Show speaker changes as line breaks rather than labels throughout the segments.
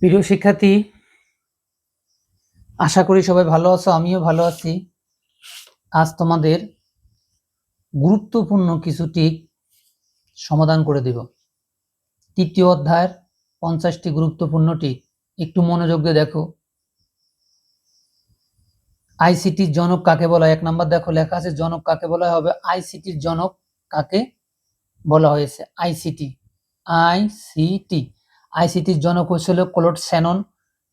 প্রিয় শিক্ষার্থী, আশা করি সবাই ভালো আছো। আমিও ভালো আছি। আজ তোমাদের গুরুত্বপূর্ণ কিছু টিক সমাধান করে দেব। তৃতীয় অধ্যায়ের 50টি গুরুত্বপূর্ণ টিক একটু মনোযোগ দিয়ে দেখো। আইসিটির জনক কাকে বলা হয়? 1 নাম্বার দেখো লেখা আছে জনক কাকে বলা হবে। আইসিটির জনক কাকে বলা হয়েছে? আইসিটির জনক হয়েছিল ক্লড শ্যানন।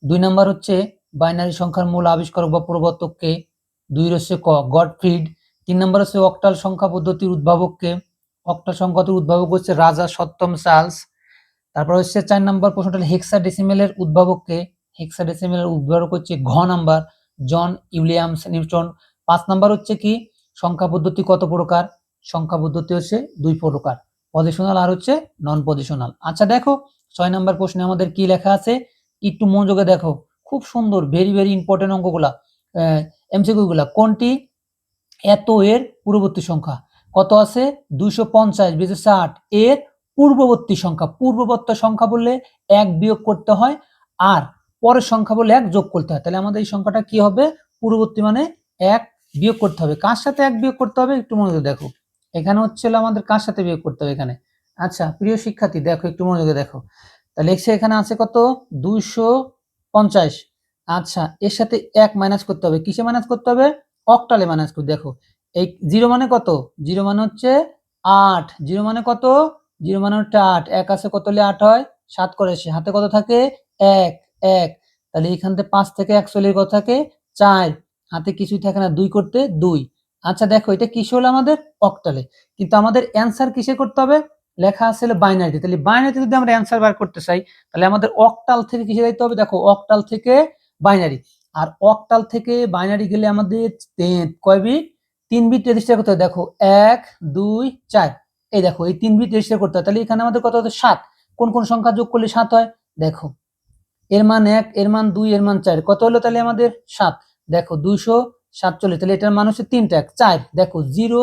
2 নাম্বার হচ্ছে বাইনারি সংখ্যার মূল আবিষ্কারক বা প্রবর্তক কে? 2 হচ্ছে গডফ্রিড। 3 নাম্বার হচ্ছে অক্টাল সংখ্যা পদ্ধতির উদ্ভাবক কে? অক্টাল সংখ্যার উদ্ভাবক হচ্ছে রাজা সপ্তম চার্লস। তারপর হচ্ছে 4 নাম্বার প্রশ্নটা হেক্সাডেসিমেলের উদ্ভাবক কে? হেক্সাডেসিমেলের উদ্ভাবক হচ্ছে ঘ number John Williams Newton. 5 number হচ্ছে কি সংখ্যা পদ্ধতি কত প্রকার? সংখ্যা পদ্ধতি হচ্ছে 2 প্রকার, পজিশনাল আর হচ্ছে নন পজিশনাল। আচ্ছা দেখো 6 নাম্বার প্রশ্নে আমাদের কি লেখা আছে একটু মনোযোগে দেখো। খুব সুন্দর, ভেরি ভেরি ইম্পর্টেন্ট অঙ্কগুলা, এমসিকিউ গুলা। কোনটি এত এর পূর্ববর্তী সংখ্যা? কত আছে? 250 বিয়োগ 60 এর পূর্ববর্তী সংখ্যা। পূর্ববর্তী সংখ্যা বললে 1 বিয়োগ করতে হয়, আর পরের সংখ্যা বললে 1 যোগ করতে হয়। তাহলে আমাদের এই সংখ্যাটা কি হবে? পূর্ববর্তী মানে 1 বিয়োগ করতে হবে। কার সাথে 1 বিয়োগ করতে হবে একটু মনোযোগ দেখো। এখানে হচ্ছে আমাদের কার সাথে বিয়োগ করতে হবে এখানে? আচ্ছা প্রিয় শিক্ষার্থী দেখো একটু মনোযোগে দেখো। তাহলে এখানে আছে কত? 250। আচ্ছা এর সাথে 1 মাইনাস করতে হবে। কিসে মাইনাস করতে হবে? অক্টালে মাইনাস করতে। দেখো এই 0 মানে কত? 0 মানে হচ্ছে 8। 0 মানে কত? 0 মানে হচ্ছে 8। 1 আছে কত হলে 8 হয়? 7 করে আসে। হাতে কত থাকে? 1 1। তাহলে এখান থেকে 5 থেকে 1 চলে কত থাকে? 4। হাতে কিছুই থাকে না, 2 করতে 2। আচ্ছা দেখো এটা কিসে হলো আমাদের? অক্টালে। কিন্তু আমাদের অ্যানসার কিসে করতে হবে? লেখা আছে হলো বাইনারিতে। তাহলে বাইনারিতে যদি আমরা অ্যানসার বার করতে চাই তাহলে আমাদের অক্টাল থেকে কিসে যাইতে হবে? দেখো অক্টাল থেকে বাইনারি। আর অক্টাল থেকে বাইনারি গেলে আমাদের কয় বিট? 3 বিট রেজিস্টার করতে হয়। দেখো 1 2 4। এই দেখো এই 3 বিট রেজিস্টার করতে হয়। তাহলে এখানে আমাদের কত হচ্ছে? 7। কোন কোন সংখ্যা যোগ করলে 7 হয়? দেখো এর মান 1, এর মান 2, এর মান 4। কত হলো তাহলে আমাদের? 7। দেখো 247। তাহলে এটার মান হচ্ছে 3টা 4। দেখো 0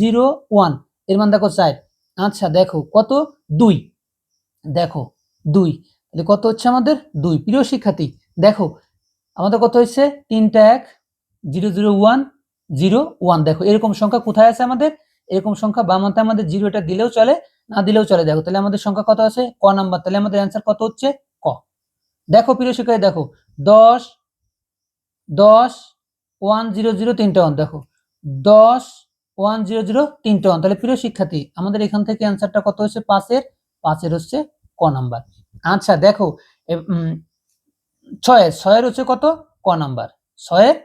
0 1, এর মান দেখো 4। আচ্ছা দেখো কত? 2। দেখো 2। তাহলে কত হচ্ছে আমাদের? 2। প্রিয় শিক্ষার্থী দেখো আমাদের কত হচ্ছে? 3টা 1 0 0 1 0 1। দেখো এরকম সংখ্যা কোথায় আছে আমাদের? এরকম সংখ্যা বাম হাতে আমাদের 0 এটা দিলেও চলে, না দিলেও চলে। দেখো তাহলে আমাদের সংখ্যা কত আছে? ক নাম্বার। তাহলে আমাদের অ্যান্সার কত হচ্ছে? ক। দেখো প্রিয় শিক্ষার্থী দেখো 10 10 1 0 0 3টা 1। দেখো 10 1 0 0 3টা 1। তাহলে প্রিয় শিক্ষার্থী আমাদের এখান থেকে অ্যান্সারটা কত হচ্ছে? 5 এর হচ্ছে ক নাম্বার। আচ্ছা দেখো 6 এর হচ্ছে কত? ক নাম্বার। 6 এর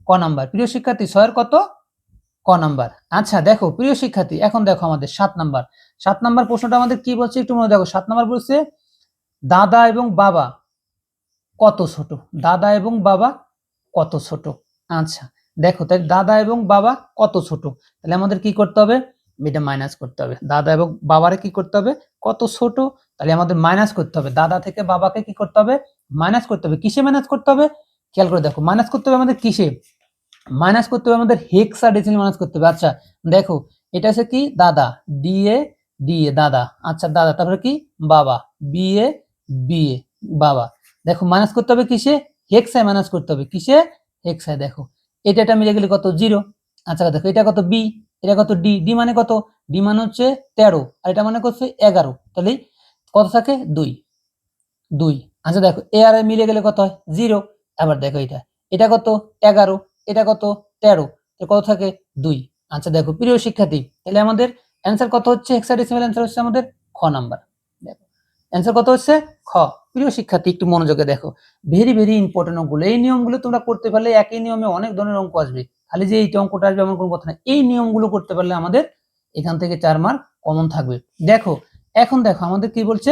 ক নাম্বার। প্রিয় শিক্ষার্থী 6 এর কত? ক নাম্বার। আচ্ছা দেখো প্রিয় শিক্ষার্থী এখন দেখো আমাদের 7 নাম্বার। 7 নাম্বার প্রশ্নটা আমাদের কি বলছে একটু মনে দেখো। 7 নাম্বার বলছে দাদা এবং বাবা কত ছোট? দাদা এবং বাবা কত ছোট? আচ্ছা দেখো তাই দাদা এবং বাবা কত ছোট? তাহলে আমাদের কি করতে হবে? এটা মাইনাস করতে হবে। দাদা এবং বাবারে কি করতে হবে? কত ছোট? তাহলে আমাদের মাইনাস করতে হবে। দাদা থেকে বাবাকে কি করতে হবে? মাইনাস করতে হবে। কিসে মাইনাস করতে হবে? খেয়াল করে দেখো মাইনাস করতে হবে আমাদের কিসে? মাইনাস করতে হবে আমাদের হেক্সাডেসিমাল মাইনাস করতে হবে। আচ্ছা দেখো এটা হচ্ছে কি দাদা, ডিএ ডিএ দাদা। আচ্ছা দাদা তারপরে কি বাবা, বিএ বিএ বাবা। দেখো মাইনাস করতে হবে কিসে? হেক্সায় মাইনাস করতে হবে। কিসে? হেক্সায়। দেখো এটা মিলে গেলে কত? 0। আচ্ছা দেখো এটা কত? বি, এটা কত? ডি। ডি মানে কত? ডি মানে হচ্ছে 13, আর এটা মানে হচ্ছে 11। তাহলে কত থাকে? 2 2। আচ্ছা দেখো এ আর মিলে গেলে কত হয়? 0। আবার দেখো এটা কত? 11, এটা কত? 13। তো কত থাকে? 2। আচ্ছা দেখো প্রিয় শিক্ষার্থী তাহলে আমাদের অ্যান্সার কত হচ্ছে? হেক্সাডেসিমাল অ্যান্সার হচ্ছে আমাদের খ নাম্বার। দেখো অ্যান্সার কত হচ্ছে? খ। প্রিয় শিক্ষার্থী একটু মনোযোগে দেখো, ভেরি ভেরি ইম্পর্টেন্ট অঙ্কগুলো। এই নিয়মগুলো তোমরা করতে পারলে একই নিয়মে অনেক ধরনের অঙ্ক আসবে। খালি যে এই অঙ্কটা আসবে এমন কোনো কথা না। এই নিয়মগুলো করতে পারলে আমাদের এখান থেকে 4 মার্ক কমন থাকবে। দেখো এখন দেখো আমাদের কি বলছে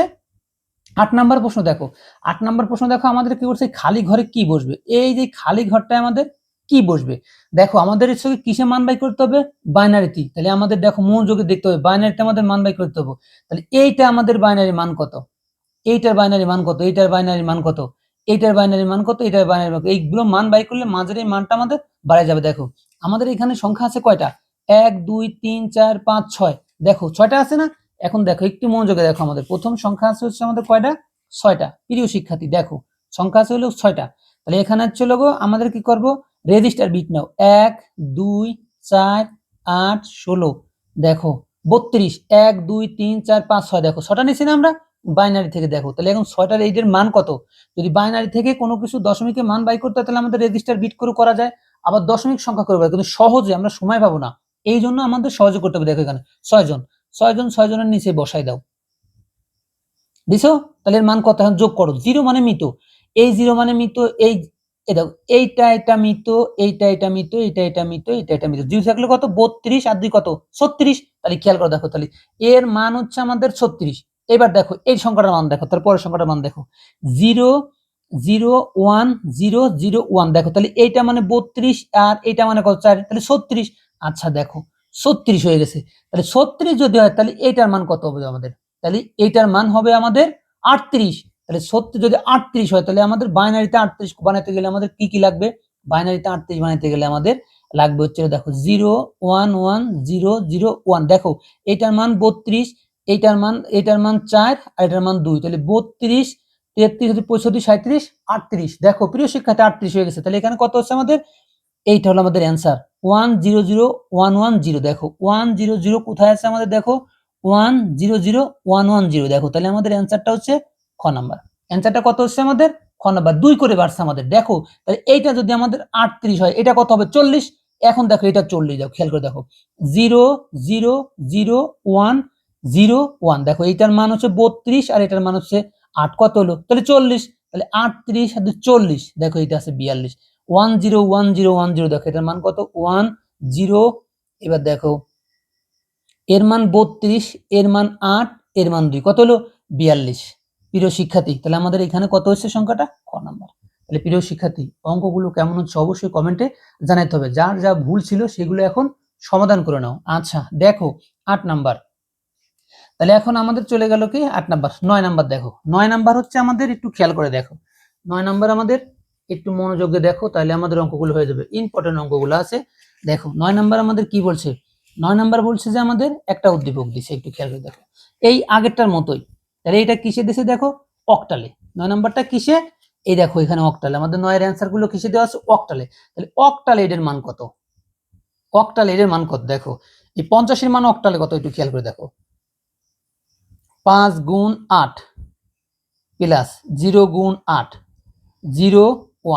8 নাম্বার প্রশ্ন দেখো। 8 নাম্বার প্রশ্ন দেখো আমাদের কি বলছে? খালি ঘরে কি বসবে? এই যে খালি ঘরটায় আমাদের কি বসবে? দেখো আমাদের এর সঙ্গে কিসে মান বাই করতে হবে? বাইনারিতে। তাহলে আমাদের দেখো মনোযোগে দেখতে হবে বাইনারিতে আমাদের মান বাই করতে হবে। তাহলে এইটা আমাদের বাইনারি মান কত? এইটার বাইনারি মান কত? এইটার বাইনারি মান কত? এইটার বাইনারি মান কত? এইটার বাইনারি মান কত? এইগুলো মান বাই করলে মাঝের এই মানটা আমাদের বাড়ে যাবে। দেখো আমাদের এখানে সংখ্যা আছে কয়টা? 1 2 3 4 5 6। দেখো 6টা আছে না? এখন দেখো একটু মনোযোগে দেখো আমাদের প্রথম সংখ্যা আছে হচ্ছে আমাদের কয়টা? 6টা। প্রিয় শিক্ষার্থী দেখো সংখ্যা আছে হলো 6টা। তাহলে এখানে হচ্ছে লোগো আমাদের কি করব, রেজিস্টার বিট নাও। 1 2 4 8 16 দেখো 32 1 2 3 4 5 6 দেখো 6টা নিছি না আমরা বাইনারি থেকে। দেখো তাহলে এখন 6টার এইটার মান কত, যদি বাইনারি থেকে কোনো কিছু দশমিকের মান বাই করতে হয় তাহলে আমাদের রেজিস্টার বিট করে করা যায়, আবার দশমিক সংখ্যা করে করা, কিন্তু সহজে আমরা সময় পাবো না, এই জন্য আমাদের সহজে করতে হবে। দেখো এখানে 6 জন, 6 জনের নিচে বসাই দাও, দিছো। তাহলে এর মান কত, এখন যোগ করো। 0 মানে মৃত, এই 0 মানে মৃত, এই দেখো এইটা এটা মৃত, এইটা এটা মৃত, এইটা এটা মৃত, এইটা এটা মৃত। 0 থাকলে কত 32 আর 2 কত 36। তাহলে খেয়াল করে দেখো, তাহলে এর মান হচ্ছে আমাদের 36। এবার দেখো এই সংখ্যাটার মান দেখো, তারপরের সংখ্যাটার মান দেখো 0 0 1 0 0 1 দেখো, তাহলে এইটা মানে 32 আর এইটা মানে কত 4, তাহলে 36। আচ্ছা দেখো 36 হয়ে গেছে। তাহলে 36 যদি হয় তাহলে এইটার মান কত হবে আমাদের, তাহলে এইটার মান হবে আমাদের 38। তাহলে 36 যদি 38 হয় তাহলে আমাদের বাইনারিতে 38 বানাতে গেলে আমাদের কি কি লাগবে, বাইনারিতে 38 বানাতে গেলে আমাদের লাগবে হচ্ছে দেখো 0 1 1 0 0 1 দেখো এইটার মান 32, এইটার মান 4 আর এটার মান 2, তাহলে 32 33 35 37 38। দেখো প্রিয় শিক্ষার্থী 38 হয়ে গেছে। তাহলে এখানে কত হচ্ছে আমাদের, এইটা হলো আমাদের অ্যান্সার 100110। দেখো 100 কোথায় আছে আমাদের, দেখো 100110 দেখো, তাহলে আমাদের অ্যান্সারটা হচ্ছে খ নাম্বার। অ্যান্সারটা কত হচ্ছে আমাদের খ নাম্বার, 2 করে বাড়ছে আমাদের। দেখো তাহলে এইটা যদি আমাদের 38 হয় এটা কত হবে 40। এখন দেখো এটা 40, দেখো খেয়াল করে দেখো 0 0 0 1 0 1 দেখো এইটার মান হচ্ছে 32 আর এটার মান হচ্ছে 8, কত হলো তাহলে 40। তাহলে 38 আর 40 দেখো এটা আছে 42। 101010 দেখো এটার মান কত 10। এবার দেখো এর মান 32, এর মান 8, এর মান 2, কত হলো 42। প্রিয় শিক্ষার্থী তাহলে আমাদের এখানে কত হচ্ছে সংখ্যাটা খ নাম্বার। তাহলে প্রিয় শিক্ষার্থী অঙ্কগুলো কেমন হচ্ছে অবশ্যই কমেন্টে জানাতে হবে, যার যা ভুল ছিল সেগুলো এখন সমাধান করে নাও। আচ্ছা দেখো 8 নাম্বার, তাহলে এখন আমাদের চলে গেল কি 8 নাম্বার। 9 নাম্বার দেখো, 9 নাম্বার হচ্ছে আমাদের একটু খেয়াল করে দেখো, 9 নাম্বার আমাদের একটু মনোযোগ দিয়ে দেখো, তাহলে আমাদের অঙ্কগুলো হয়ে যাবে, ইম্পর্টেন্ট অঙ্কগুলো আছে। দেখো 9 নাম্বার আমাদের কি বলছে, 9 নাম্বার বলছে যে আমাদের একটা উদ্দীপক দিছে, একটু খেয়াল করে দেখো এই আগেরটার মতোই। তাহলে এটা কিসে দিছে দেখো অক্টালে, 9 নাম্বারটা কিসে, এই দেখো এখানে অক্টালে, আমাদের 9 এর অ্যান্সার গুলো কিসে দেওয়া আছে অক্টালে। তাহলে অক্টালে এর মান কত, অক্টালে এর মান কত দেখো, এই 50 এর মান অক্টালে কত একটু খেয়াল করে দেখো, 5 গুণ 8 প্লাস 0 গুণ 8 0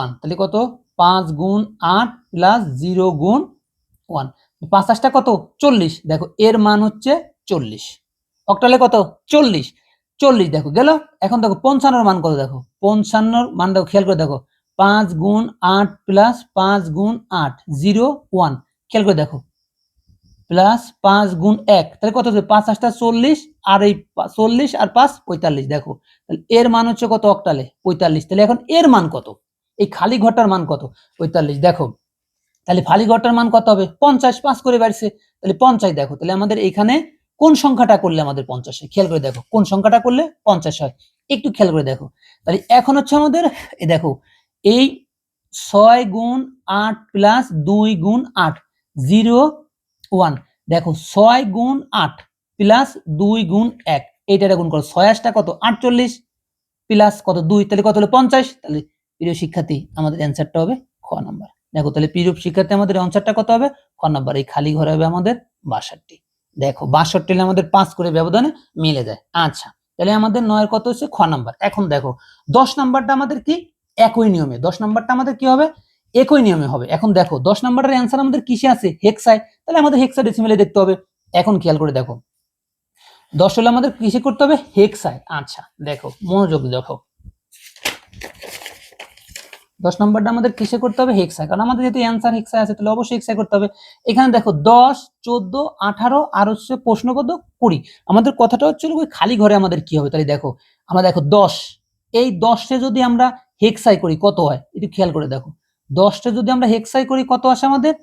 1, তাহলে কত 5 গুণ 8 প্লাস 0 গুণ 1, ৫টা কত 40। দেখো এর মান হচ্ছে 40, অক্টালে কত 40 40 দেখো গেল। এখন দেখো 55 মান কত, দেখো 55 মান দেখো খেয়াল করে দেখো 5 গুণ 8 প্লাস 5 গুণ 8 0 1, খেয়াল করে দেখো প্লাস 5 গুণ 1, তাহলে কত হবে 5 8টা 40 আর এই 40 আর 5 45 দেখো, তাহলে এর মান হচ্ছে কত অক্টালে 45। তাহলে এখন এর মান কত, এই খালি ঘরটার মান কত 45 দেখো, তাহলে খালি ঘরটার মান কত হবে 50, 5 করে বাড়ছে তাহলে 50 দেখো। তাহলে আমাদের এখানে কোন সংখ্যাটা করলে আমাদের 50 হয়, খেয়াল করে দেখো কোন সংখ্যাটা করলে 50 হয়, একটু খেয়াল করে দেখো। তাহলে এখন হচ্ছে আমাদের এই দেখো এই 6 গুণ 8 প্লাস 2 গুণ 8 0 1, দেখো 6 গুণ 8 প্লাস 2 গুণ 1, এইটা গুণ করো 6 8টা কত 48 প্লাস কত 2, তাহলে কত হলো 50। তাহলে প্রিয় শিক্ষার্থী আমাদের অ্যান্সারটা হবে খ নাম্বার। দেখো তাহলে প্রিয় শিক্ষার্থী আমাদের অ্যান্সারটা কত হবে খ নাম্বার, এই খালি ঘরে হবে আমাদের 62। দেখো 62 হলে আমাদের 5 করে ব্যবধানে মিলে যায়। আচ্ছা তাহলে আমাদের 9 এর কত হচ্ছে খ নাম্বার। এখন দেখো 10 নাম্বারটা আমাদের কি একই নিয়মে, 10 নাম্বারটা আমাদের কি হবে একই নিয়মে হবে। এখন দেখো 10 নাম্বারের অ্যান্সার আমাদের কিসে আছে হেক্সায়, তাহলে আমাদের হেক্সাডেসিমেলে দেখতে হবে। এখন খেয়াল করে দেখো 10 হলে আমাদের কিসে করতে হবে হেক্সায়। আচ্ছা দেখো মনোযোগ দেখো 10 নম্বরটা আমাদের কিসে করতে হবে হেক্সায়, কারণ আমাদের যেহেতু অ্যান্সার হেক্সায় আছে তাহলে অবশ্যই হেক্সায় করতে হবে। এখানে দেখো 10 14 18 আর হচ্ছে প্রশ্ন কত 20, আমাদের কথাটা হচ্ছে ওই খালি ঘরে আমাদের কি হবে। তাহলে দেখো আমরা দেখো 10, এই 10টা যদি আমরা হেক্সায় করি কত হয় একটু খেয়াল করে দেখো, 10টা যদি আমরা হেক্সায় করি কত আসে আমাদের,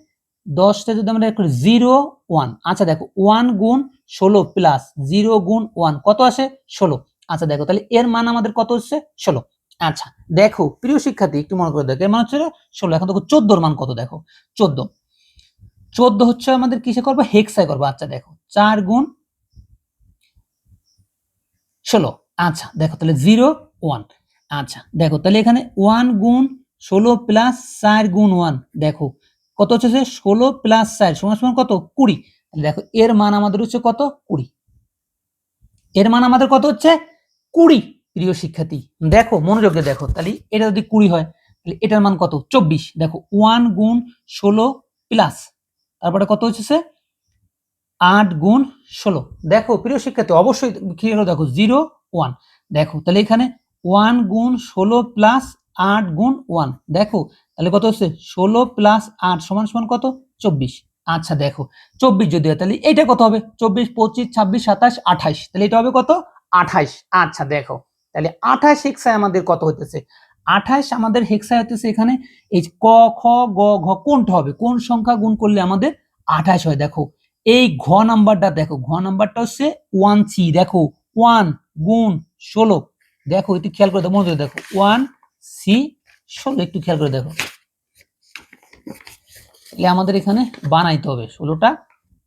10টা যদি আমরা করি 0 1, আচ্ছা দেখো 1 গুণ 16 প্লাস 0 গুণ 1 কত আসে 16। আচ্ছা দেখো তাহলে এর মান আমাদের কত হচ্ছে 16। আচ্ছা দেখো প্রিয় শিক্ষার্থী একটু মনে করে দেখো এর মান হচ্ছে 16। এখন দেখো 14 মান কত, দেখো 14 হচ্ছে আমাদের কিসে করবো হেক্সায় করবো। আচ্ছা দেখো 4 গুণ 16, আচ্ছা দেখো তাহলে 0 1। আচ্ছা দেখো তাহলে এখানে 1 গুণ 16 প্লাস 4 গুণ 1 দেখো কত হচ্ছে 16 প্লাস 4 সমান সমান কত 20। দেখো এর মান আমাদের হচ্ছে কত 20, এর মান আমাদের কত হচ্ছে 20। প্রিয় শিক্ষার্থী দেখো মনোযোগ দিয়ে দেখো, তাহলে এটা যদি 20 হয় তাহলে এটার মান কত 24। দেখো 1 গুণ 16 প্লাস তারপরে কত হচ্ছে 8 গুণ 16। দেখো প্রিয় শিক্ষার্থী অবশ্যই কি হলো দেখো 0 1। দেখো তাহলে এখানে 1 গুণ 16 প্লাস 8 গুণ 1 দেখো তাহলে কত হচ্ছে 16 প্লাস 8 সমান সমান কত 24। আচ্ছা দেখো 24 যদি হয় তাহলে এটা কত হবে 24 25 26 27 28, তাহলে এটা হবে কত 28। আচ্ছা দেখো তাহলে 28 হেক্সায় আমাদের কত হইতেছে 28 আমাদের হেক্সায় হইতেছে এখানে এই ক খ গ ঘ কোনটা হবে, কোন সংখ্যা গুণ করলে আমাদের 28 হয়। দেখো এই ঘ নাম্বারটা দেখো, ঘ নাম্বারটা হচ্ছে 1C। দেখো 1 গুণ 16 দেখো একটু খেয়াল করে দেখো, মনে করে দেখো 1C 16 একটু খেয়াল করে দেখো, তাহলে আমাদের এখানে বানাইতে হবে 16টা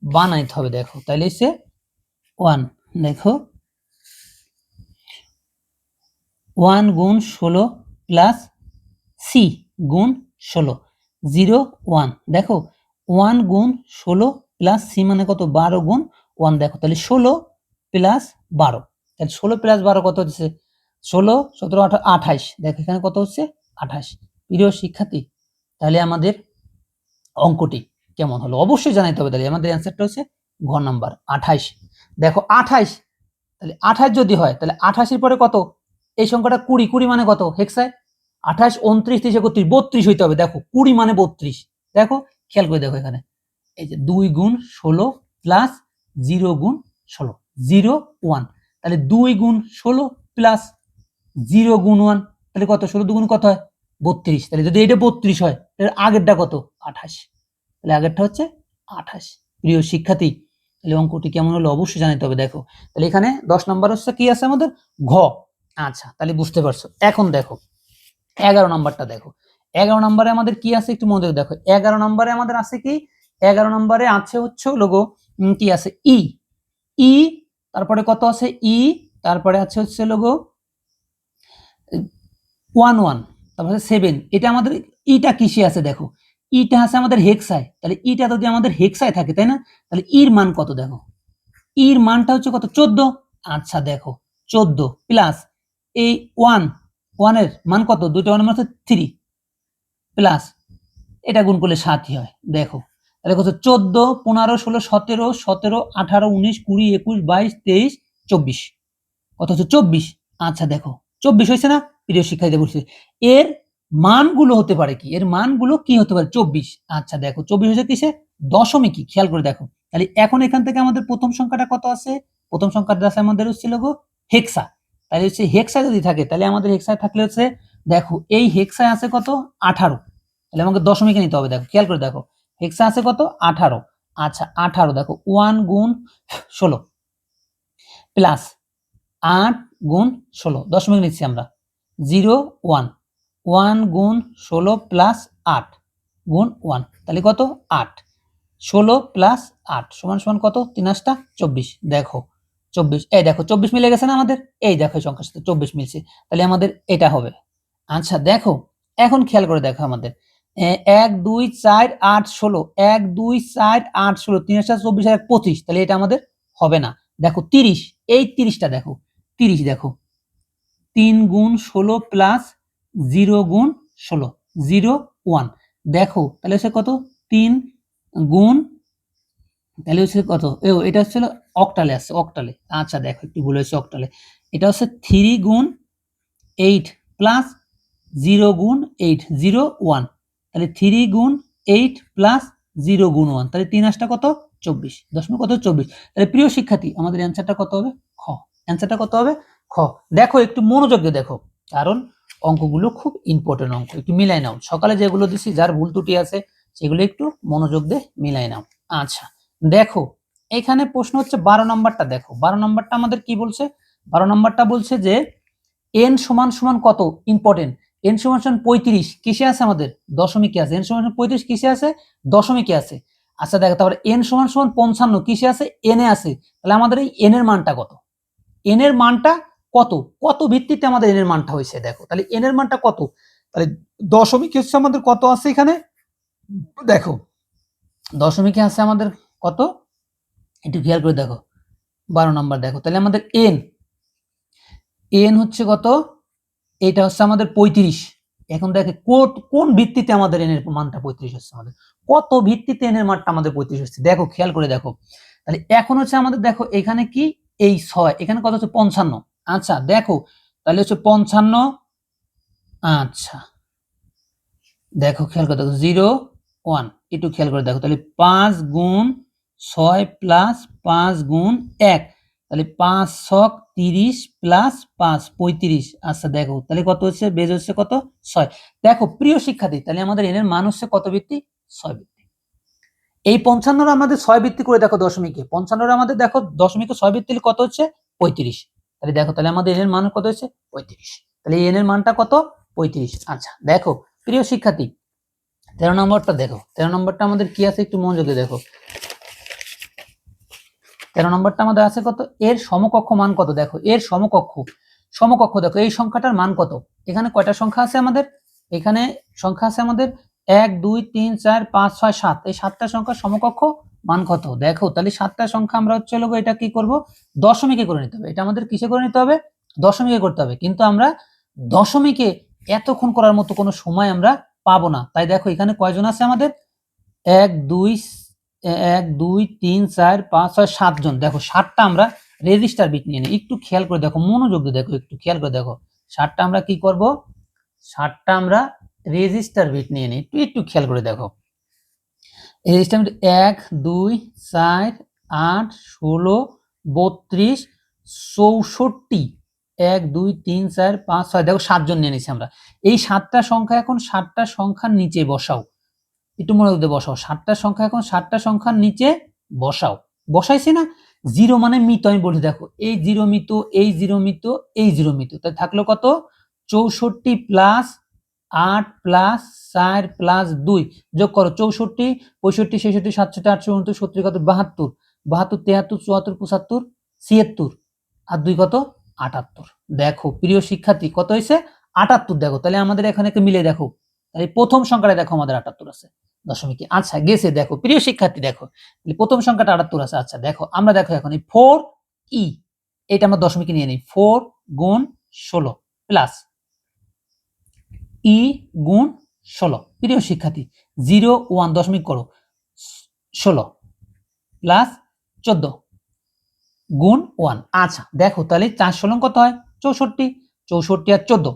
বানাইতে হবে। দেখো তাহলে এসে 1 দেখো 1 গুণ 16 প্লাস সি গুণ 16 0 1 দেখো 1 গুণ 16 প্লাস সি মানে কত 12 গুণ 1 দেখো তাহলে 16 প্লাস 12, তাহলে 16 প্লাস 12 কত হচ্ছে 16 17 18 28। দেখো এখানে কত হচ্ছে 28। প্রিয় শিক্ষার্থী তাহলে আমাদের অঙ্কটি কেমন হলো অবশ্যই জানাইতে হবে। তাহলে আমাদের অ্যান্সারটা হচ্ছে ঘ নাম্বার 28। দেখো 28, তাহলে 28 যদি হয় তাহলে 28 এর পরে কত এই সংখ্যাটা 20, 20 মানে কত হেক্সায় 28 29 30 31 32 হইতে হবে। দেখো 20 মানে 32, দেখো খেয়াল করে দেখো এখানে এই যে 2 গুণ 16 প্লাস 0 গুণ 16 0 1, তাহলে 2 গুণ 16 প্লাস 0 গুণ 1 তাহলে কত 16 দুগুণ কত হয় 32। তাহলে যদি এটা 32 হয় তাহলে আগেরটা কত 28, তাহলে আগেরটা হচ্ছে 28। প্রিয় শিক্ষার্থী তাহলে অঙ্কটি কেমন হলো অবশ্যই জানাতে হবে। দেখো তাহলে এখানে 10 নম্বর হচ্ছে কি আছে আমাদের ঘ। আচ্ছা তাহলে বুঝতে পারছো। এখন দেখো 11 নম্বরটা দেখো, 11 নম্বরে আমাদের কি আছে একটু মনোযোগ দেখো। 11 নম্বরে আমাদের আছে কি 11 নম্বরে আছে হচ্ছে লোগো কি আছে ই ই, তারপরে কত আছে ই, তারপরে আছে হচ্ছে লোগো 1 1, তারপরে 7। এটা আমাদের ইটা কিসে আছে দেখো ইটা আছে আমাদের হেক্সায়, তাহলে ইটা যদি আমাদের হেক্সায় থাকে তাই না, তাহলে ইর মান কত দেখো ইর মানটা হচ্ছে কত 14। আচ্ছা দেখো 14 প্লাস এই 1 1 এর মান কত দুটো 1 এর মান হচ্ছে 3 প্লাস এটা গুণ করলে 7ই হয়। দেখো তাহলে কত 14 15 16 17 17 18 19 20 21 22 23 24 কত হচ্ছে 24। আচ্ছা দেখো 24 হয়েছে না প্রিয় শিক্ষার্থীদের বলছি এর মানগুলো হতে পারে কি, এর মানগুলো কি হতে পারে 24। আচ্ছা দেখো 24 হচ্ছে কিসে দশমিক, কি খেয়াল করে দেখো। তাহলে এখন এখান থেকে আমাদের প্রথম সংখ্যাটা কত আছে, প্রথম সংখ্যাটা আছে আমাদের হচ্ছিল গো হেক্সা। তাহলে হচ্ছে হেক্সা যদি থাকে তাহলে আমাদের হেক্সায় থাকলে হচ্ছে দেখো এই হেক্সায় আছে কত 18, তাহলে আমাকে দশমিকে নিতে হবে। দেখো খেয়াল করে দেখো হেক্সা আছে কত 18। আচ্ছা 18 দেখো 1 গুণ 16 প্লাস 8 গুণ 16 দশমিক নিচ্ছি আমরা 0 1 1 গুণ 16 প্লাস 8 গুণ 1 তাহলে কত 8 16 প্লাস 8 সমান সমান কত 3 8 24। দেখো 24 এই দেখো 24 মিলে গেছে না আমাদের, এই দেখো এই সংখ্যার সাথে 24 মিলছে, তাহলে আমাদের এটা হবে। আচ্ছা দেখো এখন খেয়াল করে দেখো আমাদের 1 2 4 8 16 1 2 4 8 16 3 8 24 আর 25, তাহলে এটা আমাদের হবে না। দেখো 30 এই 30টা দেখো 30 দেখো 3 গুণ 16 প্লাস 0 গুণ 16 0 1 দেখো তাহলে হচ্ছে কত 3 গুণ তাহলে হচ্ছে কত এটা হচ্ছে অক্টালে আছে অক্টালে। আচ্ছা দেখো একটু ভুল হয়েছে অক্টালে, এটা হচ্ছে 3 গুণ 8 প্লাস 0 গুণ 8 0 1, তাহলে 3 গুণ 8 প্লাস 0 গুণ 1 তাহলে 3 আসটা কত 24 দশমিক কত 24। তাহলে প্রিয় শিক্ষার্থী আমাদের অ্যান্সারটা কত হবে খ, অ্যান্সারটা কত হবে খ। দেখো একটু মনোযোগ দিয়ে দেখো কারণ অঙ্কগুলো খুব ইম্পর্টেন্ট অঙ্ক, একটু মিলাই নাও সকালে যেগুলো দিছি যার ভুল ত্রুটি আছে সেগুলো একটু মনোযোগ দিয়ে মিলাই নাও। আচ্ছা দেখো এখানে প্রশ্ন হচ্ছে 12 নম্বরটা দেখো 12 নম্বরটা আমাদের কি বলছে 12 নম্বরটা বলছে যে n সমান সমান কত ইম্পর্টেন্ট n সমান সমান 35 কিসে আছে আমাদের দশমিকে আছে, n সমান সমান 35 কিসে আছে দশমিকে আছে। আচ্ছা দেখো তারপরে n সমান সমান 55 কিসে আছে n এ আছে, তাহলে আমাদের এই n এর মানটা কত n এর মানটা কত কত ভিত্তিতে আমাদের এন এর মানটা হয়েছে দেখো, তাহলে এন এর মানটা কত, তাহলে দশমিক হচ্ছে আমাদের কত আছে এখানে দেখো, দশমিকে আছে আমাদের কত একটু খেয়াল করে দেখো 12 নাম্বার দেখো, তাহলে আমাদের এন এন হচ্ছে কত, এটা হচ্ছে আমাদের 35। এখন দেখে কোন ভিত্তিতে আমাদের এন এর মানটা 35 হচ্ছে, আমাদের কত ভিত্তিতে এন এর মানটা আমাদের 35 হচ্ছে দেখো, খেয়াল করে দেখো। তাহলে এখন হচ্ছে আমাদের দেখো এখানে কি এই 6, এখানে কত হচ্ছে 55। আচ্ছা দেখো তাহলে হচ্ছে 55। আচ্ছা দেখো খেয়াল করে দেখো 0 1 একটু খেয়াল করে দেখো, তাহলে 5 গুণ 6 প্লাস 5 গুণ 1, তাহলে 5 ছক 30 প্লাস 5 35। আচ্ছা দেখো তাহলে কত হচ্ছে, বেজ হচ্ছে কত 6। দেখো প্রিয় শিক্ষার্থী, তাহলে আমাদের এন এর মান হচ্ছে কত ভিত্তি, 6 ভিত্তি। এই 55 আমাদের 6 ভিত্তি করে দেখো, দশমিকে 55 আমাদের দেখো দশমিকে 6 ভিত্তি কত হচ্ছে 35। তাহলে দেখো তাহলে আমাদের এন এর মান কত হচ্ছে 35। তাহলে এন এর মানটা কত 35। আচ্ছা দেখো প্রিয় শিক্ষার্থী 13 নম্বরটা দেখো, 13 নম্বরটা আমাদের কি আছে একটু মনোযোগ দিয়ে দেখো। 13 নম্বরটা আমাদের আছে কত, এর সমকক্ষ মান কত, দেখো এর সমকক্ষ দেখো এই সংখ্যাটার মান কত। এখানে কয়টা সংখ্যা আছে আমাদের, এখানে সংখ্যা আছে আমাদের 1 2 3 4 5 6 7, এই 7টা সংখ্যার সমকক্ষ মান কত দেখো। তাহলে 7টা সংখ্যা আমরা হচ্ছে লোক এটা কি করব, দশমিকে করে নিতে হবে। এটা আমাদের কিসে করে নিতে হবে, দশমিকে করতে হবে। কিন্তু আমরা দশমিকে এতক্ষণ করার মতো কোনো সময় আমরা পাবো না। তাই দেখো এখানে কয়জন আছে আমাদের 1 2 1 2 3 4 5 6 7 জন। দেখো 7টা আমরা রেজিস্টার বিট নিয়ে নিই, একটু খেয়াল করে দেখো, মনোযোগ দিয়ে দেখো, একটু খেয়াল করে দেখো। 7টা আমরা কি করব, 7টা আমরা রেজিস্টার বিট নিয়ে নিই, একটু খেয়াল করে দেখো। রেজিস্টার বিট 1 2 4 8 16 32 64 1 2 3 4 5 6 দেখো 7 জন নিয়ে নিছি আমরা। এই 7টা সংখ্যা এখন 7টা সংখ্যার নিচে বসাও, একটু মনোযোগ দিয়ে বসাও। 7টা সংখ্যা এখন 7টা সংখ্যার নিচে বসাও, বসাইছি না, 0 মানে মৃত, আমি বলি দেখো এই 0 মৃত, এই 0 মৃত, এই 0 মৃত, তাই থাকলো কত 64 প্লাস 8 প্লাস 4 প্লাস 2 যোগ করো 64 65 66 67 68 69 70 কত 72 72 73 74 75 76 আর 2 কত 78। দেখো প্রিয় শিক্ষার্থী কত হয়েছে 78। দেখো তাহলে আমাদের এখানে মিলে দেখো, তাহলে প্রথম সংখ্যাটা দেখো আমাদের 78 আছে দশমিকে। আচ্ছা গেছে দেখো প্রিয় শিক্ষার্থী, দেখো প্রথম সংখ্যাটা 78 আছে। আচ্ছা দেখো আমরা দেখো এখন এই 4 ই, এটা আমরা দশমিকে নিয়ে নিই, 4 গুণ 16 প্লাস ই গুণ 16। প্রিয় শিক্ষার্থী 0 1 দশমিক করো 16 প্লাস 14 গুণ 1। আচ্ছা দেখো তাহলে 4 16 কত হয় 64, 64 আর 14,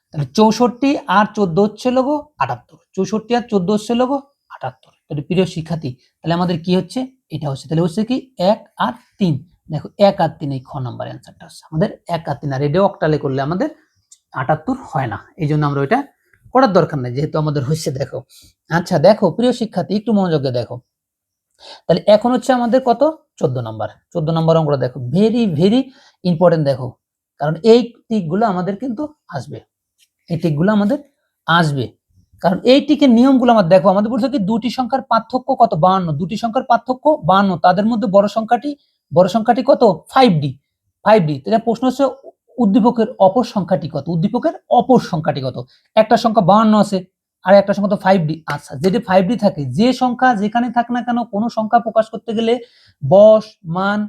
তাহলে 64 আর 14 হচ্ছে লোগো 78, 64 আর 14 হচ্ছে লোগো 78। তাহলে প্রিয় শিক্ষার্থী তাহলে আমাদের কি হচ্ছে, এটা হচ্ছে তাহলে হচ্ছে কি 1 আর 3। দেখো 1 আর 3 এই খ নাম্বার অ্যান্সারটা হচ্ছে আমাদের 1 আর 3, আর রেডিও অক্টালে করলে আমাদের 78 হয় না, এই জন্য আমরা ওইটা করার দরকার নেই যেহেতু আমাদের হচ্ছে। দেখো আচ্ছা দেখো প্রিয় শিক্ষার্থী একটু মনোযোগে দেখো, তাহলে এখন হচ্ছে আমাদের কত 14 নাম্বার, 14 নাম্বার অঙ্কটা দেখো ভেরি ভেরি ইম্পর্টেন্ট। দেখো কারণ এই টিকগুলো আমাদের কিন্তু আসবে, এই টিকগুলো আমাদের আসবে, কারণ এই টিকের নিয়মগুলো আমাদের দেখো। আমাদের বলছে কি দুটি সংখ্যার পার্থক্য কত 52, দুটি সংখ্যার পার্থক্য 52, তাদের মধ্যে বড় সংখ্যাটি কত 5D 5D। তাহলে প্রশ্ন হচ্ছে উদ্দীপকের অপর সংখ্যাটি কত, উদ্দীপকের অপর সংখ্যাটি কত। একটা সংখ্যা 52 আছে আর একটা সংখ্যা তো 5D। আচ্ছা যদি 5D থাকে, যে সংখ্যা যেখানে থাক না কেন কোনো সংখ্যা প্রকাশ করতে গেলে বস মান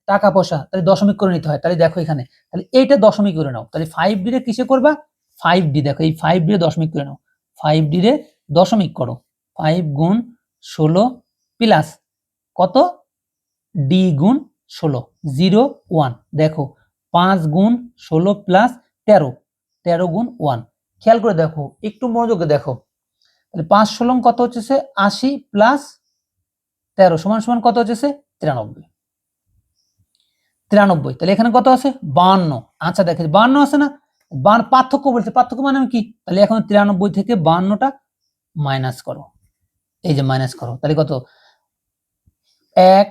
টাকা পয়সা তাহলে দশমিক করে নিতে হয়। তাহলে দেখো এখানে তাহলে এইটা দশমিক করে নাও, তাহলে 5D রে কিসে করবা 5D, দেখো এই 5D রে দশমিক করে নাও, 5D রে দশমিক করো, 5 গুণ 16 প্লাস কত D গুণ 16 0 1। দেখো 5 গুণ 16 প্লাস 13, 13 গুণ 1। খেয়াল করে দেখো একটু মনোযোগে দেখো, তাহলে 5 16 কত হচ্ছে 80 প্লাস 13 সমান সমান কত হচ্ছে 93, 93। তাহলে এখানে কত আছে 52। আচ্ছা দেখে 52 আছে না, পার্থক্য বলছে, পার্থক্য মানে কি, তাহলে এখন 93 থেকে 52টা মাইনাস করো, এই যে মাইনাস করো, তাহলে কত 1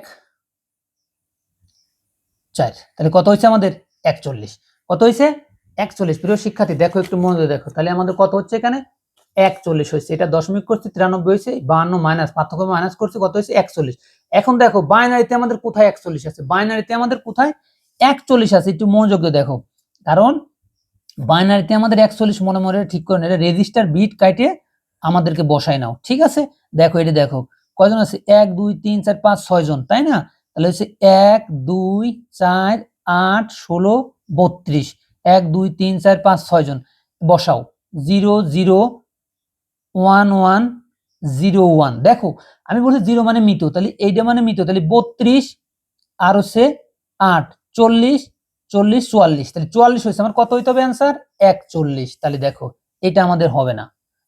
4, তাহলে কত হচ্ছে আমাদের 41, কত হয়েছে 41। প্রিয় শিক্ষার্থী দেখো একটু মনোযোগ দেখো, তাহলে আমাদের কত হচ্ছে এখানে 41 হয়েছে, এটা দশমিক করছে 93 হয়েছে, 52 মাইনাস পার্থক্য মাইনাস করছে কত হয়েছে 41। এখন দেখো বাইনারিতে আমাদের কোথায় 41 আছে, বাইনারিতে আমাদের কোথায় 41 আছে, একটু মনোযোগ দিয়ে দেখো, কারণ বাইনারিতে আমাদের 41 মনে মনে ঠিক করে এটা রেজিস্টার বিট কাটে আমাদেরকে বসায় নাও, ঠিক আছে। দেখো এটা দেখো কয়জন আছে, 1 2 3 4 5 6 জন, তাই না? তাহলে হচ্ছে 1 2 4 8 16 32, 1 2 3 4 5 6 জন বসাও, 0 0 1 1 0 1। দেখো আমি বলছি 0 মানে মৃত, তাহলে এইটা মানে মৃত, তাহলে 32 আর হচ্ছে 8 40 40 44, তাহলে 44 হয়েছে আমার, কত হইতে হবে অ্যান্সার 41। তাহলে দেখো এটা আমাদের হবে না।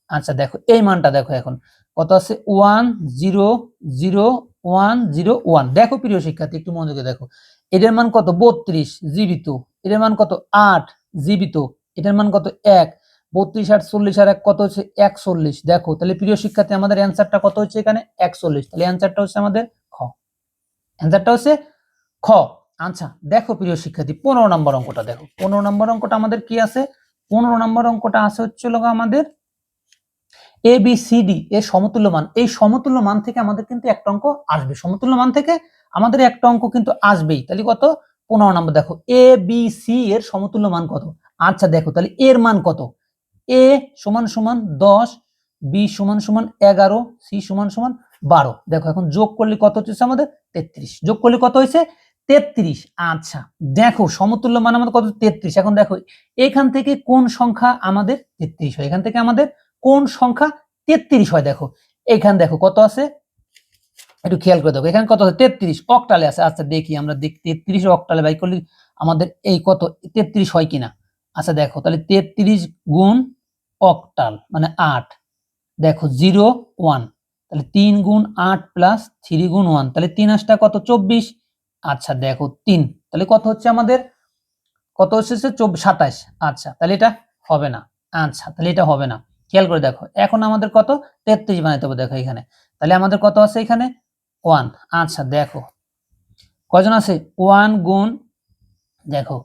আচ্ছা দেখো এই মানটা দেখো এখন কত আছে, 1 0 0 1 0 1। দেখো প্রিয় শিক্ষার্থী একটু মনোযোগে দেখো, এটার মান কত 32 জীবিত, এটার মান কত 8 জীবিত, এটার মান কত 1, 32 আর 40 আর 1 কত হচ্ছে 41। দেখো তাহলে প্রিয় শিক্ষার্থী আমাদের অ্যান্সারটা কত হচ্ছে এখানে 41, তাহলে অ্যান্সারটা হচ্ছে আমাদের খ, অ্যান্সারটা হচ্ছে খ। আচ্ছা দেখো প্রিয় শিক্ষার্থী 15 নম্বর অঙ্কটা দেখো, 15 নম্বর অঙ্কটা আমাদের কি আছে, 15 নম্বর অঙ্কটা আছে হচ্ছে আমাদের এ বি সি ডি এর সমতুল্য মান। এই সমতুল্য মান থেকে আমাদের কিন্তু একটা অঙ্ক আসবে, সমতুল্য মান থেকে আমাদের একটা অঙ্ক কিন্তু আসবেই। তাহলে কত 15 নম্বর দেখো, এ বি সি এর সমতুল্য মান কত। আচ্ছা দেখো তাহলে এর মান কত, এ সমান সমান 10, বি সমান সমান 11, সি সমান সমান 12। দেখো এখন যোগ করলে কত হচ্ছে আমাদের 33, যোগ করলে কত হয়েছে 33। আচ্ছা দেখো সমতুল্য মান আমাদের কত 33। এখন দেখো এখান থেকে কোন সংখ্যা আমাদের 33 হয়, এখান থেকে আমাদের কোন সংখ্যা 33 হয়। দেখো এখানে দেখো কত আছে, একটু খেয়াল করে দেখো এখানে কত আছে 33 অক্টালে আছে। আচ্ছা দেখি আমরা 33 অক্টালে বাই করলে আমাদের এই কত 33 হয় কিনা। আচ্ছা দেখো তাহলে 33 গুণ অক্টাল মানে 8, দেখো 0 1, তাহলে 3 গুণ 8 প্লাস 3 গুণ 1, তাহলে 3 8টা কত 24। আচ্ছা দেখো 3, তাহলে কত হচ্ছে আমাদের, কত হচ্ছে 27। আচ্ছা তাহলে এটা হবে না। আচ্ছা তাহলে এটা হবে না, খেয়াল করে দেখো এখন আমাদের কত 33 বানাইতে হবে। দেখো এখানে তাহলে আমাদের কত আছে এখানে 1। আচ্ছা দেখো কয়জন আছে 1 গুণ, দেখো